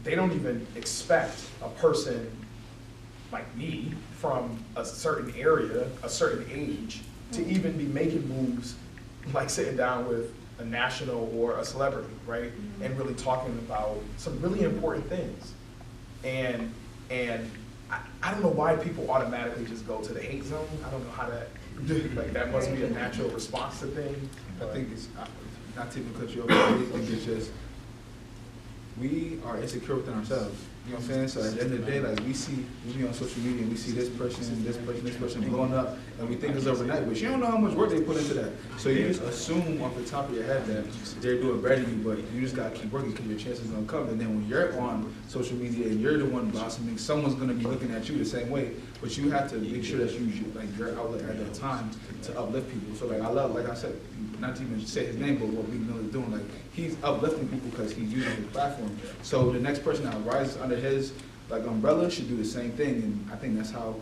they don't even expect a person like me from a certain area, a certain age, to even be making moves like sitting down with a national or a celebrity, right? And really talking about some really important things. And I don't know why people automatically just go to the hate zone. I don't know how that, like that must be a natural response to things. I think it's, not to even cut you off, I think it's just, we are insecure within ourselves. You know what I'm saying? So at the end of the day, like we be on social media and we see this person blowing up, and we think it's overnight, but you don't know how much work they put into that. So you just assume off the top of your head that they're doing better than you, but you just gotta keep working because your chances gonna come. And then when you're on social media and you're the one blossoming, someone's gonna be looking at you the same way. But you have to make sure that you use like your outlet at that time to uplift people. So like I love, like I said, not to even say his name, but what Meek Mill is doing, like he's uplifting people because he's using his platform. So the next person that rises under his like umbrella should do the same thing, and I think that's how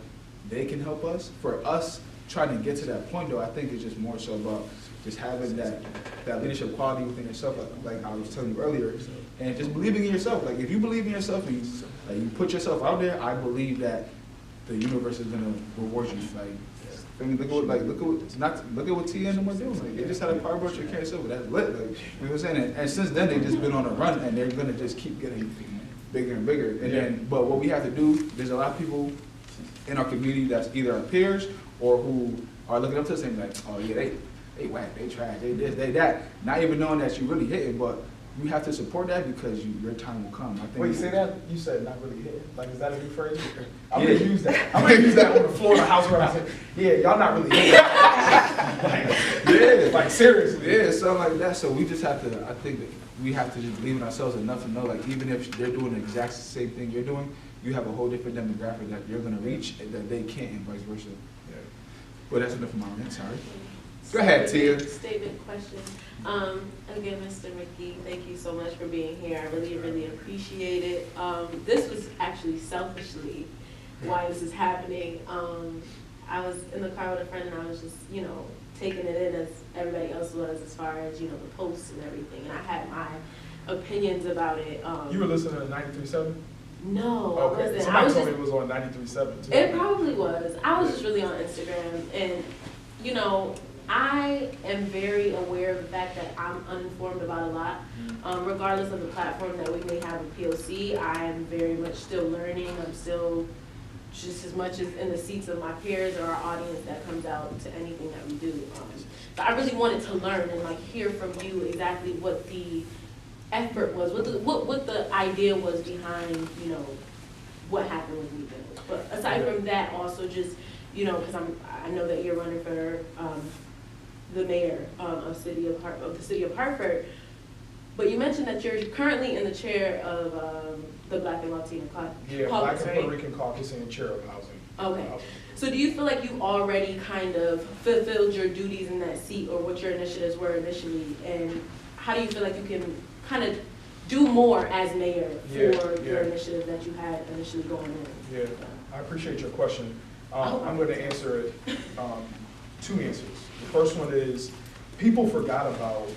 they can help us. For us trying to get to that point though, I think it's just more so about just having that leadership quality within yourself, like I was telling you earlier, and just believing in yourself. Like if you believe in yourself and you put yourself out there, I believe that the universe is gonna reward you. Like, I mean, look at what T and them are doing. Like, they just had a power boat you can't silver. That's lit. Like, you know what I'm saying? And since then, they've just been on a run, and they're gonna just keep getting bigger and bigger. And then, but what we have to do, there's a lot of people in our community that's either our peers or who are looking up to us and like, oh yeah, they whack, they trash, they this, they that. Not even knowing that you really hitting, but you have to support that because your time will come. I think. Wait, you say that? You said not really hitting? Like, is that a new phrase? I'm gonna use that. I'm gonna use that on the floor of the house where I said, yeah, y'all not really hitting. Like seriously. Yeah, something like that. So we just have to, I think that we have to just believe in ourselves enough to know, like, even if they're doing the exact same thing you're doing, you have a whole different demographic that you're gonna reach and that they can't, and vice versa. Yeah. Well, that's enough of my rant, sorry. Go ahead, Tia. Statement question. Again, Mr. McGee, thank you so much for being here. I really, really appreciate it. This was actually selfishly why this is happening. I was in the car with a friend and I was just, taking it in as everybody else was as far as, the posts and everything. And I had my opinions about it. You were listening to 93.7? No, I Okay, wasn't. somebody told me it was on 93.7 too. It probably was. I was just really on Instagram, and I am very aware of the fact that I'm uninformed about a lot. Regardless of the platform that we may have with POC, I am very much still learning. I'm still just as much as in the seats of my peers or our audience that comes out to anything that we do. So I really wanted to learn and hear from you exactly what the effort was, what the idea was behind, what happened with Meek Mill. But aside from that, also just, because I know that you're running for the mayor of the city of Hartford. But you mentioned that you're currently in the chair of the Black and Latino Caucus, Black and right? Puerto Rican Caucus and chair of housing. Okay. So do you feel like you already kind of fulfilled your duties in that seat, or what your initiatives were initially, and how do you feel like you can kind of do more as mayor Yeah, for your yeah. initiative that you had initially going in. Yeah, I appreciate your question. I'm going to answer it, two answers. The first one is, people forgot about,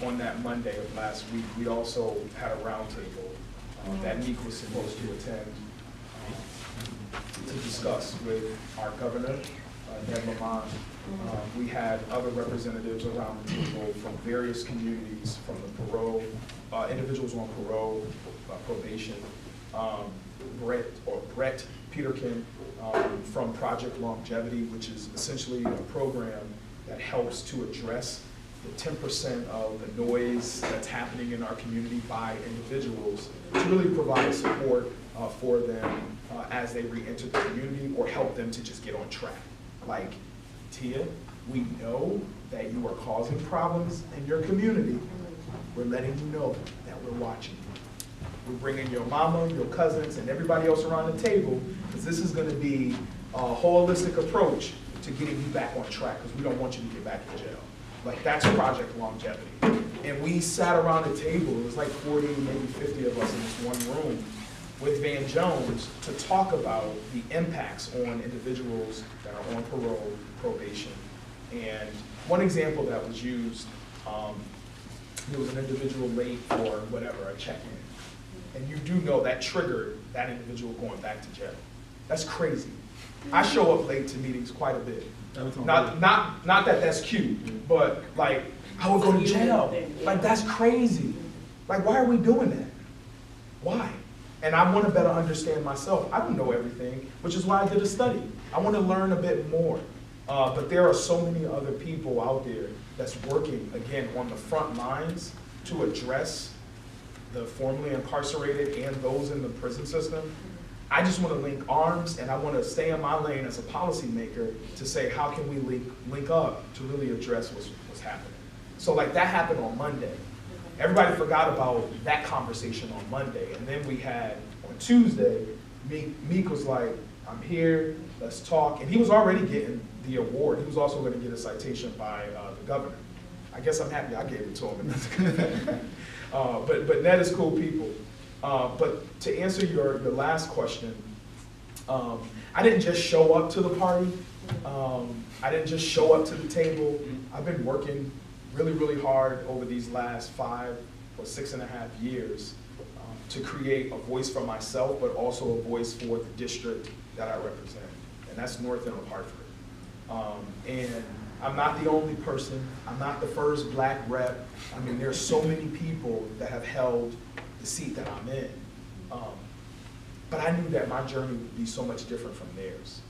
on that Monday of last week, we also had a roundtable that Meek was supposed to attend to discuss with our governor, Ned Lamont. We had other representatives around the table from various communities, from the parole, individuals on parole, probation, Brett Peterkin from Project Longevity, which is essentially a program that helps to address the 10% of the noise that's happening in our community by individuals, to really provide support for them as they re-enter the community, or help them to just get on track. Like, Tia, we know that you are causing problems in your community. We're letting you know that we're watching you. We're bringing your mama, your cousins, and everybody else around the table, because this is going to be a holistic approach to getting you back on track, because we don't want you to get back in jail. Like, that's Project Longevity. And we sat around the table, it was like 40, maybe 50 of us in this one room, with Van Jones to talk about the impacts on individuals that are on parole, probation. And one example that was used, there was an individual late for whatever, a check-in. And you do know that triggered that individual going back to jail. That's crazy. I show up late to meetings quite a bit. Not that that's cute, but like, I would go to jail. Like, that's crazy. Like, why are we doing that? Why? And I want to better understand myself. I don't know everything, which is why I did a study. I want to learn a bit more. But there are so many other people out there that's working, again, on the front lines to address the formerly incarcerated and those in the prison system. I just want to link arms, and I want to stay in my lane as a policymaker to say, how can we link up to really address what's happening? So like, that happened on Monday. Everybody forgot about that conversation on Monday. And then we had, on Tuesday, Meek was like, I'm here, let's talk. And he was already getting the award. He was also going to get a citation by the governor. I guess I'm happy I gave it to him. And that's good. But Ned is cool people. But to answer your last question, I didn't just show up to the party. I didn't just show up to the table. I've been working really, really hard over these last 5 or 6.5 years to create a voice for myself, but also a voice for the district that I represent, and that's North End of Hartford. And I'm not the only person. I'm not the first black rep. I mean, there's so many people that have held the seat that I'm in. But I knew that my journey would be so much different from theirs.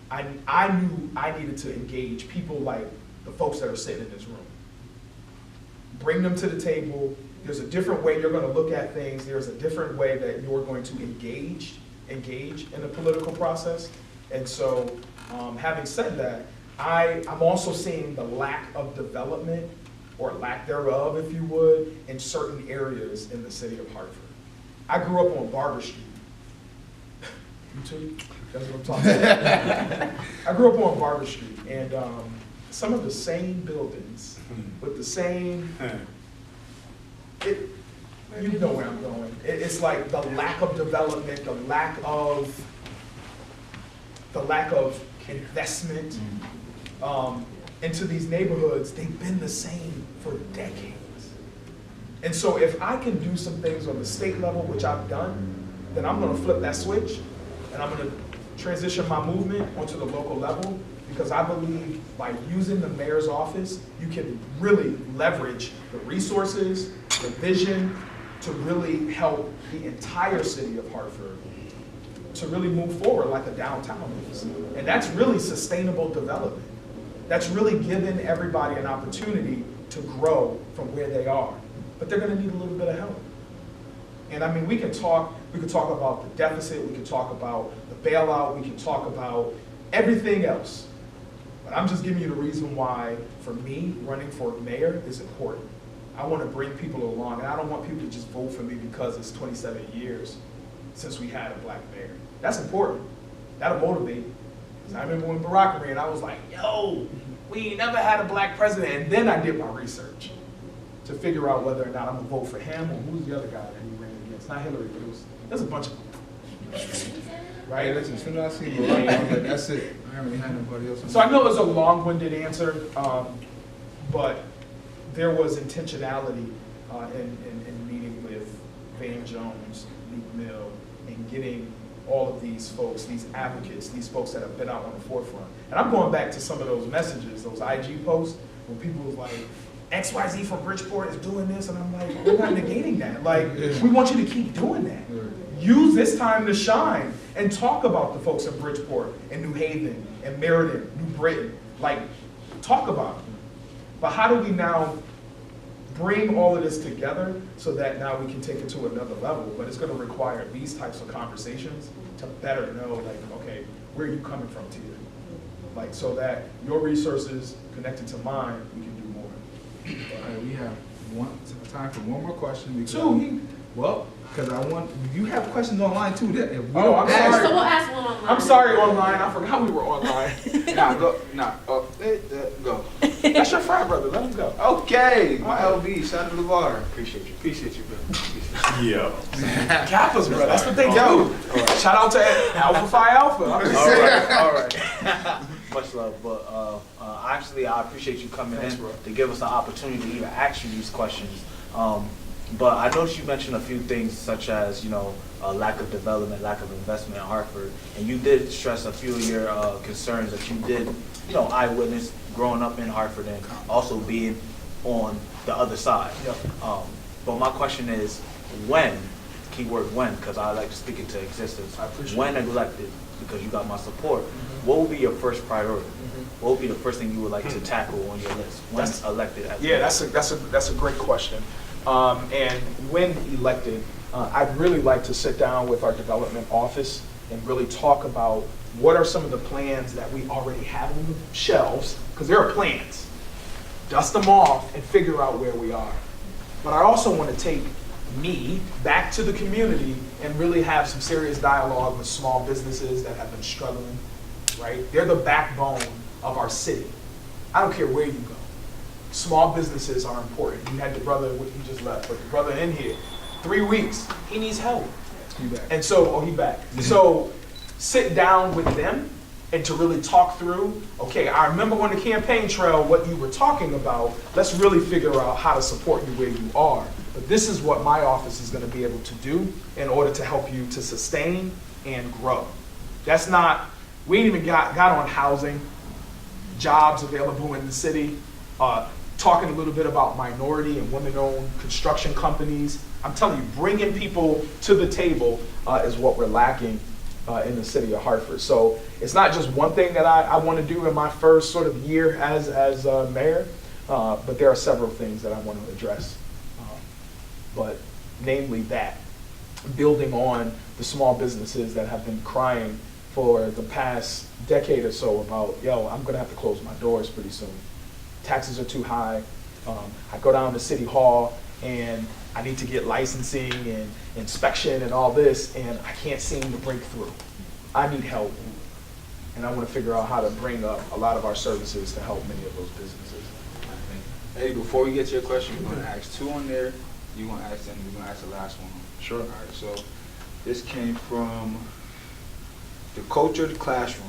I knew I needed to engage people like the folks that are sitting in this room. Bring them to the table. There's a different way you're going to look at things. There's a different way that you're going to engage in the political process. And so, having said that, I'm also seeing the lack of development, or lack thereof, if you would, in certain areas in the city of Hartford. I grew up on Barber Street. You too? That's what I'm talking about. I grew up on Barber Street, and some of the same buildings with the same, you know where I'm going. It's like the lack of development, the lack of investment into these neighborhoods. They've been the same for decades. And so if I can do some things on the state level, which I've done, then I'm going to flip that switch, and I'm going to transition my movement onto the local level, because I believe by using the mayor's office, you can really leverage the resources, the vision, to really help the entire city of Hartford to really move forward like a downtown is. And that's really sustainable development. That's really giving everybody an opportunity to grow from where they are. But they're going to need a little bit of help. And I mean, we could talk about the deficit, we could talk about the bailout, we could talk about everything else. But I'm just giving you the reason why, for me, running for mayor is important. I want to bring people along, and I don't want people to just vote for me because it's 27 years since we had a black mayor. That's important. That'll motivate. Because I remember when Barack ran, I was like, yo, we ain't never had a black president. And then I did my research. to figure out whether or not I'm gonna vote for him or who's the other guy that he ran against. Not Hillary, but there's a bunch of them. Right, Right? listen, as soon as I see Barack, I was like, that's it. I don't really have nobody else. So I know it's a long-winded answer, but there was intentionality in meeting with Van Jones, Meek Mill, and getting all of these folks, these advocates, these folks that have been out on the forefront. And I'm going back to some of those messages, those IG posts, when people was like, XYZ from Bridgeport is doing this, and I'm like, we're not negating that. Like, we want you to keep doing that. Use this time to shine and talk about the folks in Bridgeport and New Haven and Meriden, New Britain. Like, talk about them. But how do we now bring all of this together so that now we can take it to another level? But it's going to require these types of conversations to better know, like, okay, where are you coming from, Tia? Like, so that your resources connected to mine, we can do more. All right, we have time for one more question. Because Two. Well, because you have questions online too. That if we Oh, don't I'm ask- sorry. So we'll ask one online. I'm sorry, online. I forgot we were online. Go. That's your frat brother. Let him go. Okay, my LB, shout out to LeVar. Appreciate you, bro. Yo. Kappas, bro. That's what they do. Shout out to Alpha Phi Alpha. I'm just All right. Much love, but actually, I appreciate you coming Thanks, in bro. to give us the opportunity to even ask you these questions. But I noticed you mentioned a few things such as, lack of development, lack of investment in Hartford, and you did stress a few of your concerns that you did, eyewitness growing up in Hartford and also being on the other side. Yep. But my question is, when, keyword when, because I like to speak into existence, I appreciate when it. elected, because you got my support, what would be your first priority? What would be the first thing you would like to tackle on your list when That's- elected? As Yeah, that's a great question. And when elected, I'd really like to sit down with our development office and really talk about what are some of the plans that we already have on the shelves, because there are plans. Dust them off and figure out where we are. But I also want to take me back to the community and really have some serious dialogue with small businesses that have been struggling, right? They're the backbone of our city. I don't care where you go. Small businesses are important. You had the brother, he just left, but the brother in here, 3 weeks, he needs help. He back. And so, he back. So sit down with them and to really talk through, okay, I remember on the campaign trail what you were talking about. Let's really figure out how to support you where you are. But this is what my office is going to be able to do in order to help you to sustain and grow. That's not, we ain't even got on housing, jobs available in the city, talking a little bit about minority and women-owned construction companies. I'm telling you, bringing people to the table is what we're lacking in the city of Hartford. So it's not just one thing that I want to do in my first sort of year as mayor, but there are several things that I want to address. But namely that, building on the small businesses that have been crying for the past decade or so about, I'm going to have to close my doors pretty soon. Taxes are too high. I go down to City Hall and I need to get licensing and inspection and all this, and I can't seem to break through. I need help. And I want to figure out how to bring up a lot of our services to help many of those businesses. Hey, before we get to your question, we're going to ask two on there. You're going to ask them, we're going to ask the last one. Sure. All right, so this came from the culture of the classroom.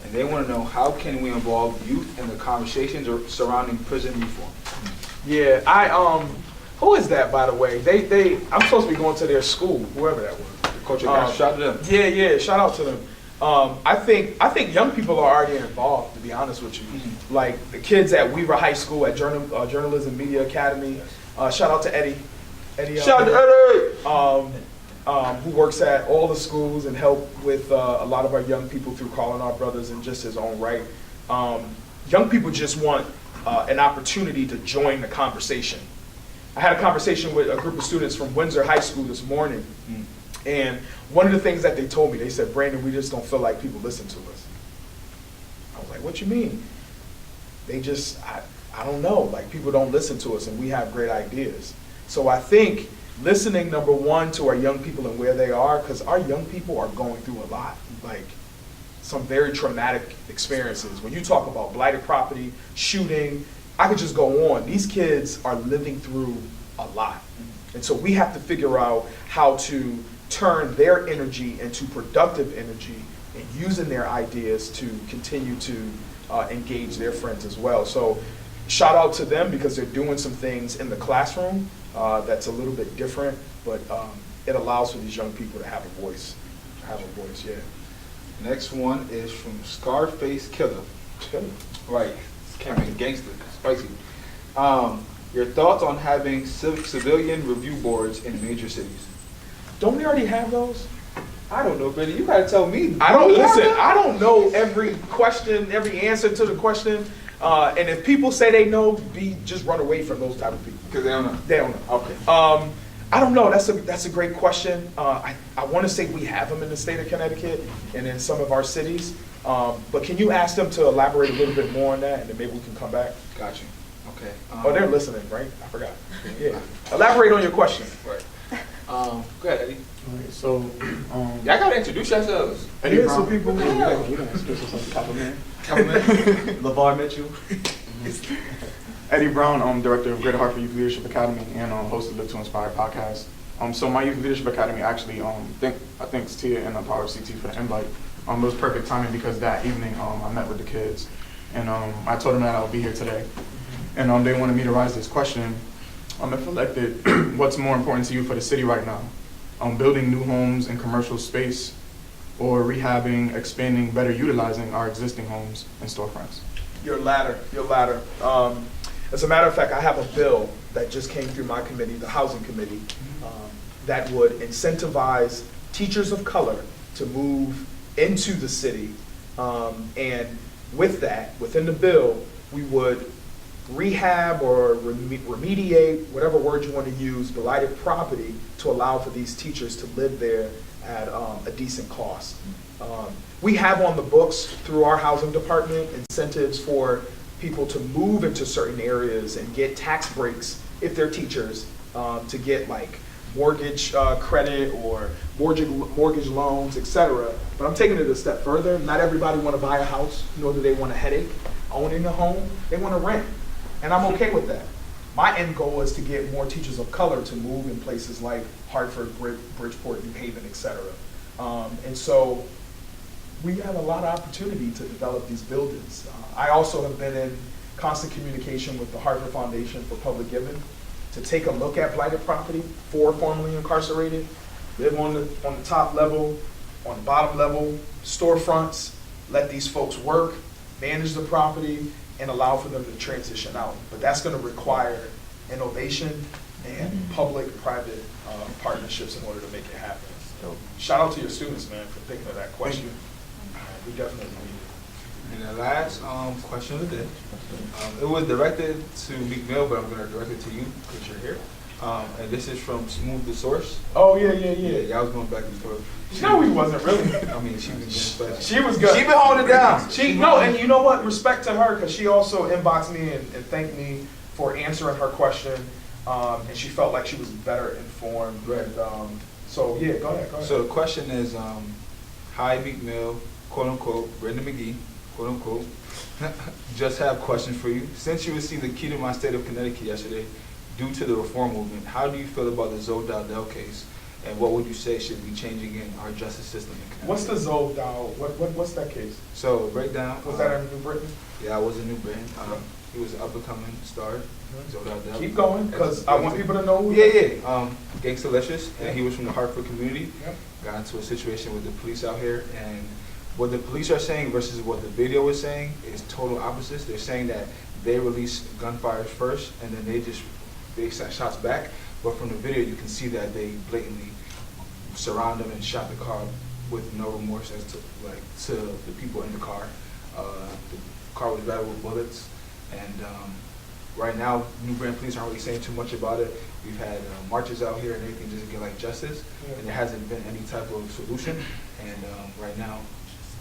And they want to know, how can we involve youth in the conversations surrounding prison reform? Yeah, who is that, by the way? I'm supposed to be going to their school, whoever that was. The culture of the classroom, shout out to them. Yeah, shout out to them. I think young people are already involved, to be honest with you. Like the kids at Weaver High School at Journalism Media Academy. Shout out to Eddie. Shout out to Eddie! Who works at all the schools and help with a lot of our young people through Calling Our Brothers in just his own right. Young people just want an opportunity to join the conversation. I had a conversation with a group of students from Windsor High School this morning, and one of the things that they told me, they said, Brandon, we just don't feel like people listen to us. I was like, what you mean? They just, I don't know, like people don't listen to us and we have great ideas. So I think listening, number one, to our young people and where they are, because our young people are going through a lot, like some very traumatic experiences. When you talk about blighted property, shooting, I could just go on. These kids are living through a lot. And so we have to figure out how to turn their energy into productive energy and using their ideas to continue to engage their friends as well. So shout out to them because they're doing some things in the classroom that's a little bit different, but it allows for these young people to have a voice. Yeah. Next one is from Scarface Killer. Right. I mean, gangster, spicy. Your thoughts on having civilian review boards in major cities? Don't we already have those? I don't know, Benny. You gotta tell me. I don't know every question, every answer to the question. And if people say they know, just run away from those type of people. Because they don't know. They don't know. Okay. I don't know. That's a great question. I want to say we have them in the state of Connecticut and in some of our cities. But can you ask them to elaborate a little bit more on that, and then maybe we can come back? Got you. Okay. Oh, they're listening, right? I forgot. Yeah. Elaborate on your question. Right. Go ahead, Eddie. Alright, so, Y'all gotta introduce yourselves. Eddie Yeah, Brown. so people You don't introduce yourself, compliment. LeVar Mitchell. Eddie Brown, I'm director of Greater Hartford Youth Leadership Academy and host of the Live to Inspire podcast. So my Youth Leadership Academy actually, thanks Tia and the Power of CT for the invite. It was perfect timing because that evening I met with the kids and I told them that I would be here today. And they wanted me to raise this question. If elected, what's more important to you for the city right now? Building new homes and commercial space, or rehabbing, expanding, better utilizing our existing homes and storefronts? Your latter. As a matter of fact, I have a bill that just came through my committee, the Housing Committee, that would incentivize teachers of color to move into the city. And with that, within the bill, we would rehab or remediate, whatever word you want to use, blighted property to allow for these teachers to live there at a decent cost. We have on the books through our housing department incentives for people to move into certain areas and get tax breaks if they're teachers, to get like mortgage credit or mortgage loans, etc. But I'm taking it a step further. Not everybody want to buy a house, nor do they want a headache owning a home. They want to rent, and I'm okay with that. My end goal is to get more teachers of color to move in places like Hartford, Bridgeport, New Haven, etc. And so we have a lot of opportunity to develop these buildings. I also have been in constant communication with the Hartford Foundation for Public Giving to take a look at blighted property for formerly incarcerated, live on the top level, on the bottom level, storefronts, let these folks work, manage the property, and allow for them to transition out. But that's going to require innovation and public-private partnerships in order to make it happen. So shout out to your students, man, for thinking of that question. We definitely need it. And the last question of the day, it was directed to McGee, but I'm going to direct it to you because you're here. And this is from Smooth the Source. Oh, yeah. Yeah, I was going back and forth. No, he wasn't really. I mean, she was good. She was good. She been holding it down. And you know what? Respect to her, because she also inboxed me and thanked me for answering her question, and she felt like she was better informed. Right. So yeah, go ahead. So the question is, hi Meek Mill, quote unquote, Brenda McGee, quote unquote, just have questions for you. Since you received the key to my state of Connecticut yesterday, due to the reform movement, how do you feel about the Zoe Dowdell case? And what would you say should be changing in our justice system in Connecticut? What's the Zoe Dow? What's that case? So breakdown. Was that in New Britain? Yeah, I was in New Britain. He was an up-and-coming star. Zoe Dowdell. Keep going, because I want people to know. Yeah. Gangsta-licious, and he was from the Hartford community. Yep. Got into a situation with the police out here, and what the police are saying versus what the video is saying is total opposites. They're saying that they released gunfires first, and then they shot shots back. But from the video, you can see that they blatantly surrounded him and shot the car with no remorse as to the people in the car. The car was riddled with bullets, and right now, New Britain police aren't really saying too much about it. We've had marches out here and everything just to get like justice, and there hasn't been any type of solution. And right now,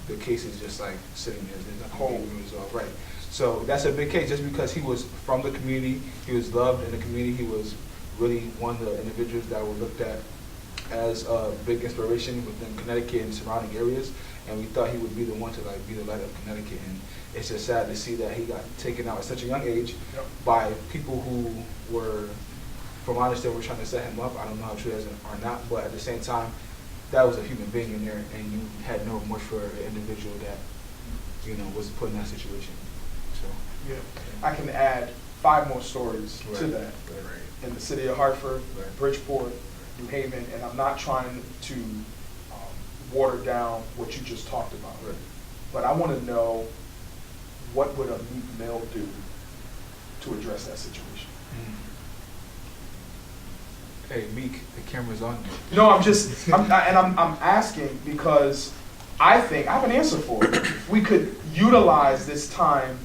the case is just like sitting there. There's nothing being resolved. Right. So that's a big case. Just because he was from the community, he was loved in the community. He was really one of the individuals that were looked at as a big inspiration within Connecticut and surrounding areas, and we thought he would be the one to like be the light of Connecticut. And it's just sad to see that he got taken out at such a young age by people who were, from my understanding, were trying to set him up. I don't know how true that is or not, but at the same time, that was a human being in there, and you had no remorse for an individual that, you know, was put in that situation. So Yeah, I can add 5 more stories to that. In the city of Hartford, Bridgeport, New Haven, and I'm not trying to water down what you just talked about. But I want to know, what would a Meek Mill do to address that situation? Hey, Meek, the camera's on you. No, I'm asking because I think, I have an answer for it. We could utilize this time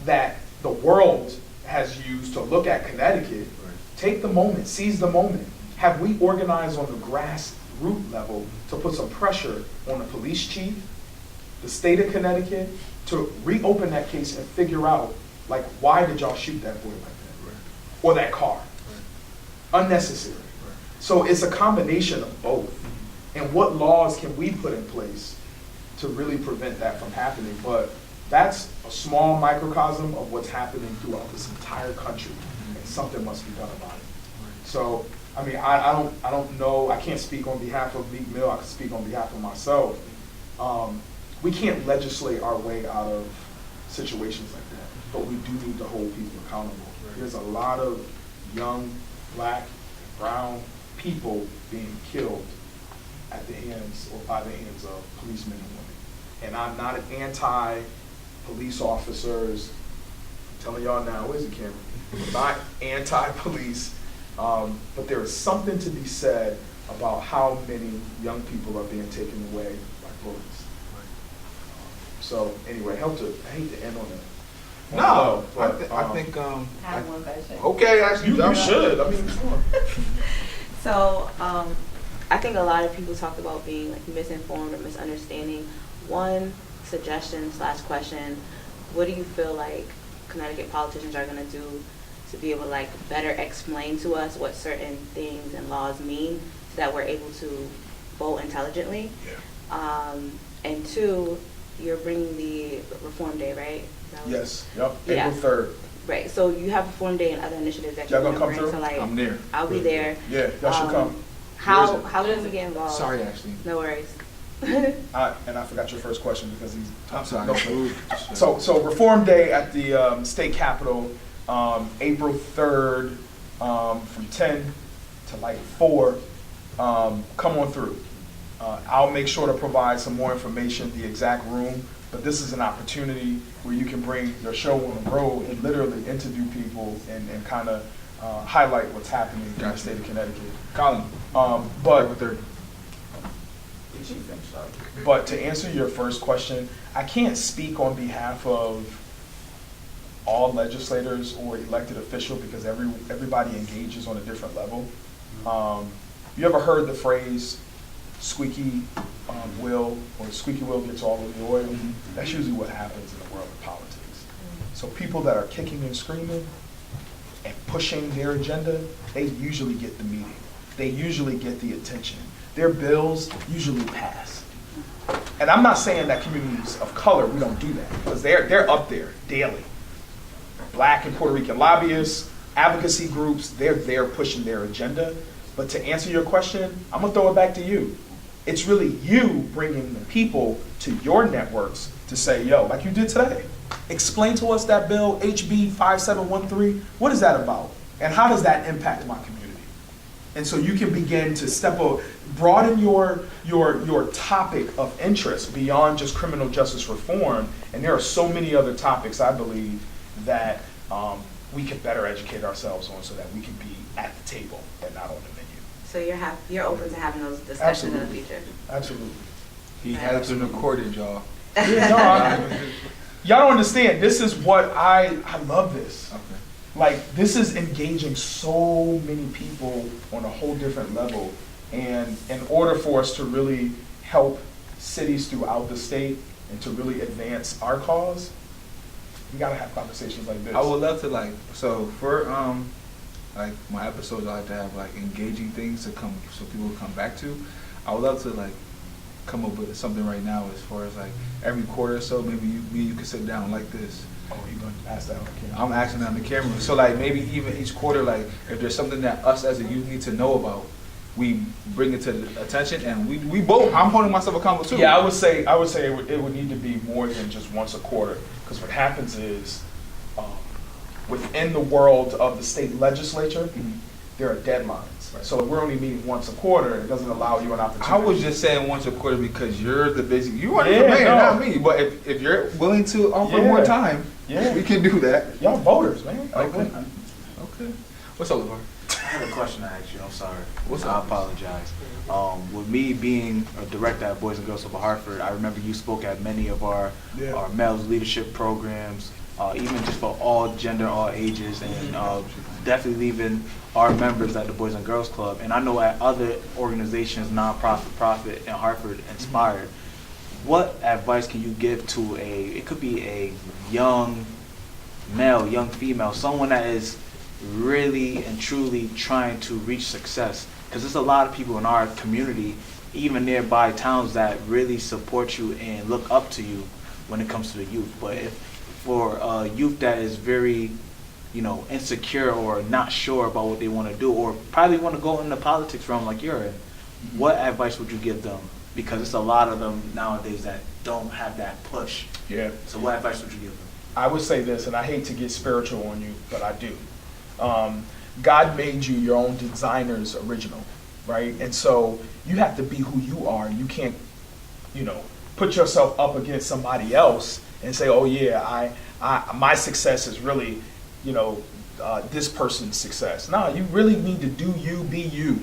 that the world has used to look at Connecticut, take the moment, seize the moment. Have we organized on the grassroots level to put some pressure on the police chief, the state of Connecticut, to reopen that case and figure out, like, why did y'all shoot that boy like that? Or that car? Unnecessary. So it's a combination of both. And what laws can we put in place to really prevent that from happening? But that's a small microcosm of what's happening throughout this entire country, and something must be done about it. So, I mean, I don't know, I can't speak on behalf of Meek Mill, I can speak on behalf of myself. We can't legislate our way out of situations like that, but we do need to hold people accountable. There's a lot of young Black, brown people being killed at the hands or by the hands of policemen and women. And I'm not an anti-police officers. I'm telling y'all now, where's the camera? I'm not anti-police, but there is something to be said about how many young people are being taken away by bullets. So anyway, I hate to end on that. No, But, I think. I have one question. Okay, actually, you should. I mean, come on. So, I think a lot of people talk about being like misinformed or misunderstanding. One suggestion / question: what do you feel like Connecticut politicians are going to do to be able to like better explain to us what certain things and laws mean, so that we're able to vote intelligently? Yeah. And 2, you're bringing the Reform Day, right? Yes. Yep. Yeah. April 3rd. Right. So you have Reform Day and other initiatives that Y'all you're gonna come bring to through? like. I'm there. I'll be there. Yeah, y'all should come. How Where is does it get involved? Sorry, Ashley. No worries. And I forgot your first question because he's. I'm sorry. No. So Reform Day at the state capitol, April 3rd, from 10 to like 4. Come on through. I'll make sure to provide some more information, the exact room. But this is an opportunity where you can bring your show on the road and literally interview people and kind of highlight what's happening in the state of Connecticut. Colin. But to answer your first question, I can't speak on behalf of all legislators or elected officials because everybody engages on a different level. You ever heard the phrase squeaky wheel, or squeaky wheel gets all of the oil? That's usually what happens in the world of politics. So people that are kicking and screaming and pushing their agenda, they usually get the meeting. They usually get the attention. Their bills usually pass. And I'm not saying that communities of color, we don't do that, because they're up there daily. Black and Puerto Rican lobbyists, advocacy groups, they're there pushing their agenda. But to answer your question, I'm gonna throw it back to you. It's really you bringing the people to your networks to say, yo, like you did today, explain to us that bill, HB 5713, what is that about? And how does that impact my community? And so you can begin to broaden your topic of interest beyond just criminal justice reform. And there are so many other topics, I believe, that we can better educate ourselves on so that we can be at the table and not on the menu. So you're open to having those discussions in the future? Absolutely. He has been recorded, y'all. Y'all don't understand. This is what I love this. Okay. Like, this is engaging so many people on a whole different level. And in order for us to really help cities throughout the state and to really advance our cause, we gotta have conversations like this. I would love to so for like my episodes, I like to have like engaging things to come so people come back to. I would love to like come up with something right now as far as like every quarter or so, maybe you could sit down like this. Oh, you're gonna ask that on camera? I'm asking on the camera. So like maybe even each quarter, like if there's something that us as a youth need to know about, we bring it to the attention, and we both. I'm holding myself accountable too. Yeah, I would say it would need to be more than just once a quarter, because what happens is, within the world of the state legislature, there are deadlines. Right. So if we're only meeting once a quarter, it doesn't allow you an opportunity. I was just saying once a quarter because you're the busy. You are Yeah, the mayor, no. not me. But if you're willing to offer Yeah. more time, Yeah. we can do that. Y'all voters, man. Okay. Okay. What's up, LeVar? I have a question to ask you. I'm sorry. What's I up? apologize. With me being a director at Boys and Girls of Hartford, I remember you spoke at many of our males leadership programs, even just for all gender, all ages, and definitely leaving our members at the Boys and Girls Club. And I know at other organizations, nonprofit, profit, and Hartford Inspired, what advice can you give to it could be a young male, young female, someone that is really and truly trying to reach success? Because there's a lot of people in our community, even nearby towns, that really support you and look up to you when it comes to the youth. But if for a youth that is very, insecure or not sure about what they want to do, or probably want to go into politics realm like you're in, what advice would you give them? Because it's a lot of them nowadays that don't have that push. Yeah. So what advice would you give them? I would say this, and I hate to get spiritual on you, but I do. God made you your own designer's original, right? And so you have to be who you are. You can't, put yourself up against somebody else and say, oh yeah, my success is really, this person's success. No, you really need to do you, be you,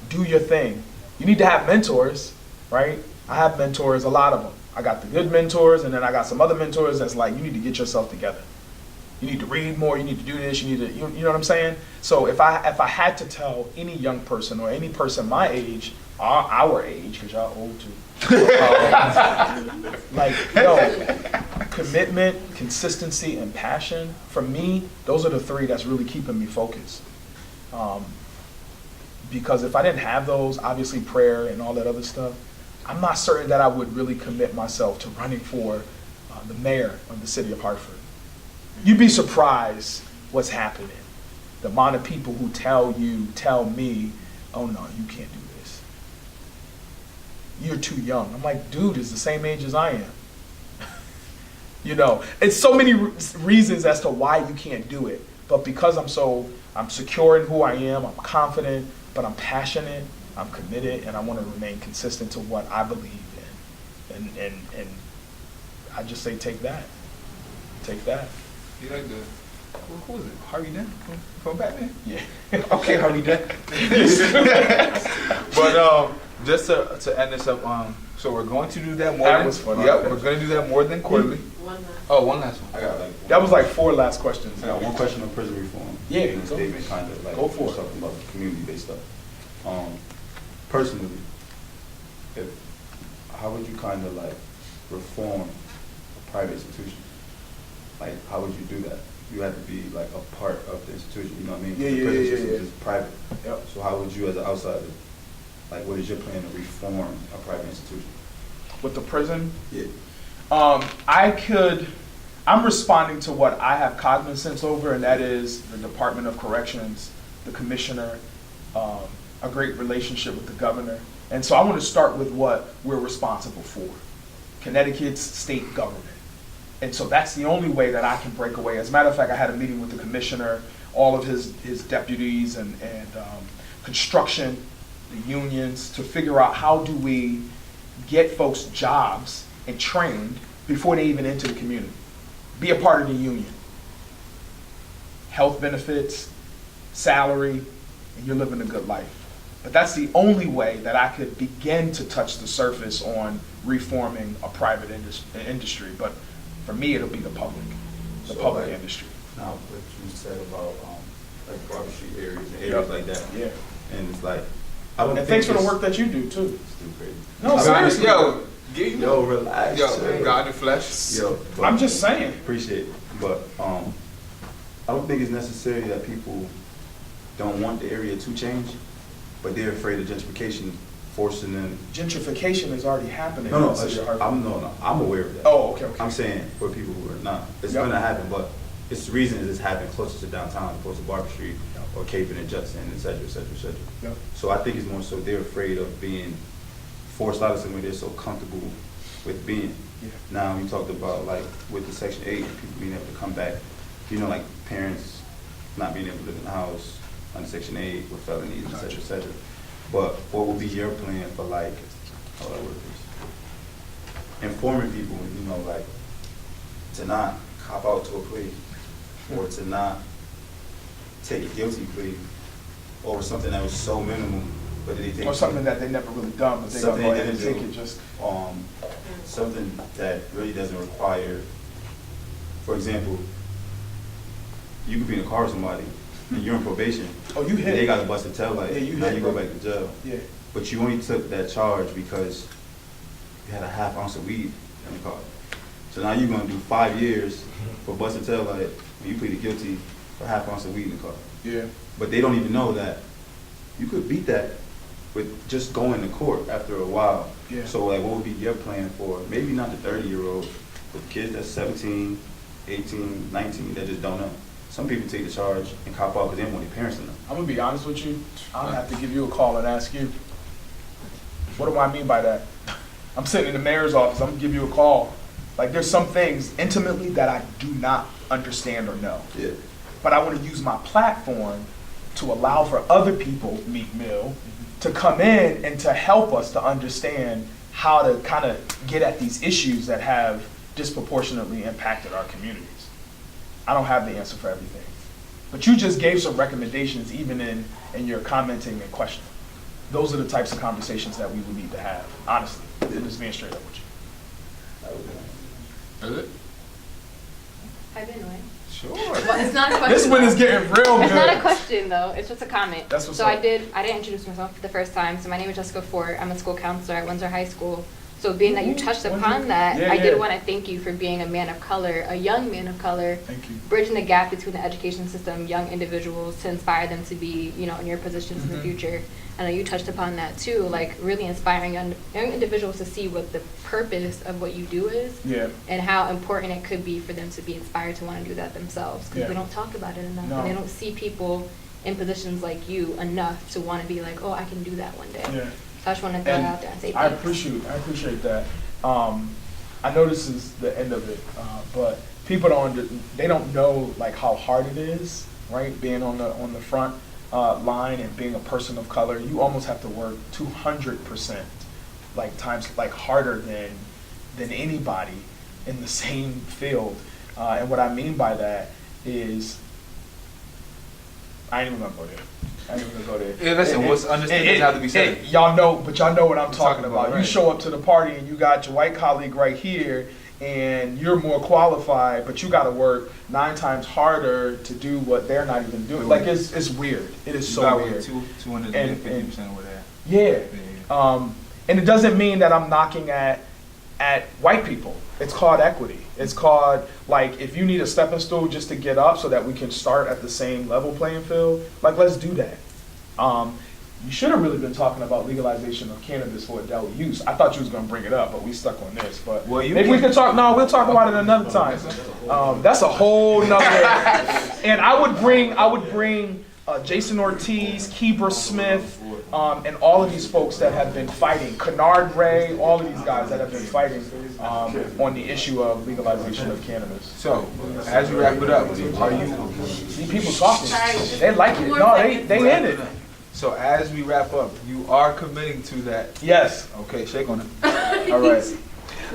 do your thing. You need to have mentors, right? I have mentors, a lot of them. I got the good mentors, and then I got some other mentors that's like, you need to get yourself together. You need to read more, you need to do this, you need to, you know what I'm saying? So if I had to tell any young person or any person my age, our age, because y'all old too, commitment, consistency, and passion, for me, those are the three that's really keeping me focused. Because if I didn't have those, obviously prayer and all that other stuff, I'm not certain that I would really commit myself to running for the mayor of the city of Hartford. You'd be surprised what's happening. The amount of people who tell me, oh no, you can't do this. You're too young. I'm like, dude, it's the same age as I am. It's so many reasons as to why you can't do it. But because I'm secure in who I am, I'm confident, but I'm passionate, I'm committed, and I want to remain consistent to what I believe in. And I just say, take that. Take that. You like who was it? Harvey Dent from Batman? Yeah. Okay, Harvey Dent. But just to end this up, so we're going to do that more. That was fun. Yep, we're going to do that more than quarterly. One last. Oh, one last one. I got That was like 4 last questions. I got one question on prison reform. Yeah, And a go. statement kind of like Go for it. talking about community-based stuff. Personally, how would you kind of like reform a private institution? Like, how would you do that? You have to be like a part of the institution, you know what I mean? Yeah, The yeah, prison yeah, system yeah. is private. Yep. So how would you as an outsider, like what is your plan to reform a private institution? With the prison, Yeah. I'm responding to what I have cognizance over, and that is the Department of Corrections, the commissioner, a great relationship with the governor. And so I want to start with what we're responsible for, Connecticut's state government. And so that's the only way that I can break away. As a matter of fact, I had a meeting with the commissioner, all of his deputies, and construction, the unions, to figure out how do we get folks jobs and trained before they even enter the community. Be a part of the union. Health benefits, salary, and you're living a good life. But that's the only way that I could begin to touch the surface on reforming a private industry. But for me, it'll be the public industry. Now, what you said about like Barber Street areas and areas like that. Yeah. And it's like, I don't And think thanks for the it's- work that you do too. It's too crazy. No, seriously. Yo, relax. Yo, God in flesh. Yo, but I'm just saying. appreciate it, but I don't think it's necessary that people don't want the area to change, but they're afraid of gentrification forcing them. Gentrification is already happening. No, in no, the city of Hartford. I'm aware of that. Oh, okay, okay. I'm saying for people who are not, it's Yep. gonna happen, but it's the reason is it's happening closer to downtown as opposed to Barber Street or Cape and Judson, et cetera, et cetera, et cetera. Yep. So I think it's more so they're afraid of being forced out of somewhere they're so comfortable with being. Yeah. Now, you talked about like with the Section 8 and people being able to come back, you know, like parents not being able to live in the house under Section 8 with felonies, et cetera, et cetera. But what would be your plan for like, how do I word this? Informing people, you know, like to not cop out to a plea or to not take a guilty plea over something that was so minimal, but they think Or something that they never really done, but they something go they ahead and didn't take do. it just. Something that really doesn't require, for example, you could be in a car with somebody and you're on probation. Oh, you hit. And they got a busted tail light. Yeah, you now hit, you go bro. back to jail. Yeah. But you only took that charge because you had a half ounce of weed in the car. So now you're gonna do 5 years for busted tail light when you pleaded guilty for half ounce of weed in the car. Yeah. But they don't even know that you could beat that with just going to court after a while. Yeah. So like, what would be your plan for maybe not the 30-year-old, but the kids that's 17, 18, 19 that just don't know? Some people take the charge and cop out because they don't want their parents to know. I'm gonna be honest with you. I'm gonna have to give you a call and ask you. What do I mean by that? I'm sitting in the mayor's office. I'm gonna give you a call. Like there's some things intimately that I do not understand or know. Yeah. But I want to use my platform to allow for other people, Meek Mill, to come in and to help us to understand how to kind of get at these issues that have disproportionately impacted our communities. I don't have the answer for everything. But you just gave some recommendations even in your commenting and questioning. Those are the types of conversations that we would need to have, honestly. Just being straight up with you. Is it? I've been away. Sure. Well, it's not a question. This one is getting real good. It's not a question though. It's just a comment. That's what's so up. I didn't introduce myself for the first time. So my name is Jessica Fort. I'm a school counselor at Windsor High School. So being that you touched upon that, Yeah, I yeah. did want to thank you for being a man of color, a young man of color, Thank you. bridging the gap between the education system, young individuals, to inspire them to be, in your positions in the future. I know you touched upon that too, like really inspiring young individuals to see what the purpose of what you do is, Yeah. and how important it could be for them to be inspired to want to do that themselves. Because Yeah. we don't talk about it enough, No. and they don't see people in positions like you enough to want to be like, oh, I can do that one day. Yeah. So I just want to throw it out there and say I thanks. appreciate that. I know this is the end of it, but people they don't know like how hard it is, right? Being on the front line and being a person of color, you almost have to work 200%, like harder than anybody in the same field. And what I mean by that is, I ain't even gonna go there. Yeah, listen, what's understood doesn't have to be said. Y'all know what I'm talking about. You right. show up to the party and you got your white colleague right here, and you're more qualified, but you got to work 9 times harder to do what they're not even doing. Like it's weird. It is so weird. 250% over there. Yeah. And it doesn't mean that I'm knocking at white people. It's called equity. It's called, like, if you need a stepping stool just to get up so that we can start at the same level playing field, like, let's do that. You should have really been talking about legalization of cannabis for adult use. I thought you was going to bring it up, but we stuck on this. But maybe we can talk. No, we'll talk about it another time. That's a whole nother. And I would bring Jason Ortiz, Kebra Smith, and all of these folks that have been fighting, Kennard Ray, all of these guys that have been fighting on the issue of legalization of cannabis. So, as you wrap it up, are you? See people talking. They like it. No, they in it. So as we wrap up, you are committing to that. Yes. Okay, shake on it. All right.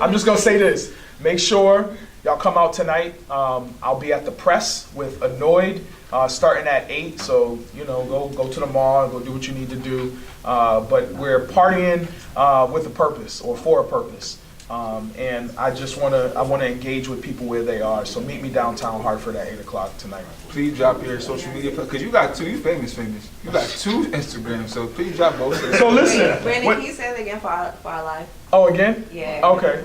I'm just gonna say this. Make sure y'all come out tonight. I'll be at the press with Annoyed starting at 8. So go to the mall, go do what you need to do. But we're partying with a purpose or for a purpose. And I wanna engage with people where they are. So meet me downtown Hartford at 8 o'clock tonight. Please drop your social media, because you got 2, you famous. You got 2 Instagrams, so please drop both. So listen. Brandon, can you say it again for our live? Oh, again? Yeah. Okay.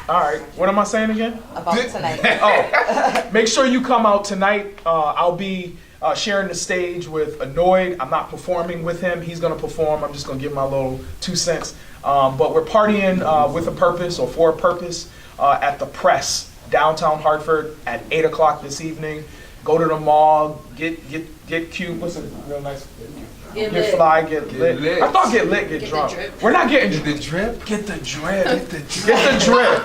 All right. What am I saying again? About tonight. Oh, make sure you come out tonight. I'll be sharing the stage with Annoyed. I'm not performing with him. He's going to perform. I'm just going to give my little 2 cents. But we're partying with a purpose or for a purpose at the Press, downtown Hartford at 8 o'clock this evening. Go to the mall, get cute. What's a real nice? Get Get lit. fly, get lit. I thought get lit, get Get the drunk. drip. We're not getting The drip. Get the drip. Get the drip. Get the drip.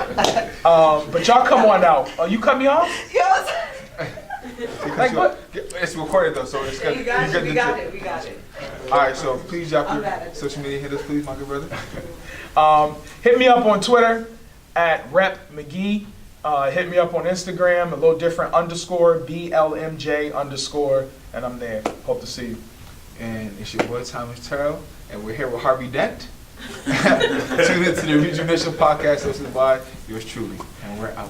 But y'all come on out. You cut me off? Like what? It's recorded though, so it's good. We got it. All right, so please, y'all I'm can bad at social media hit us, please, my good brother. Hit me up on Twitter at Rep McGee. Hit me up on Instagram, a little different, _BLMJ_, and I'm there. Hope to see you. And it's your boy Thomas Terrell, and we're here with Harvey Dent. Tune into the RejuvNation podcast hosted by yours truly, and we're out.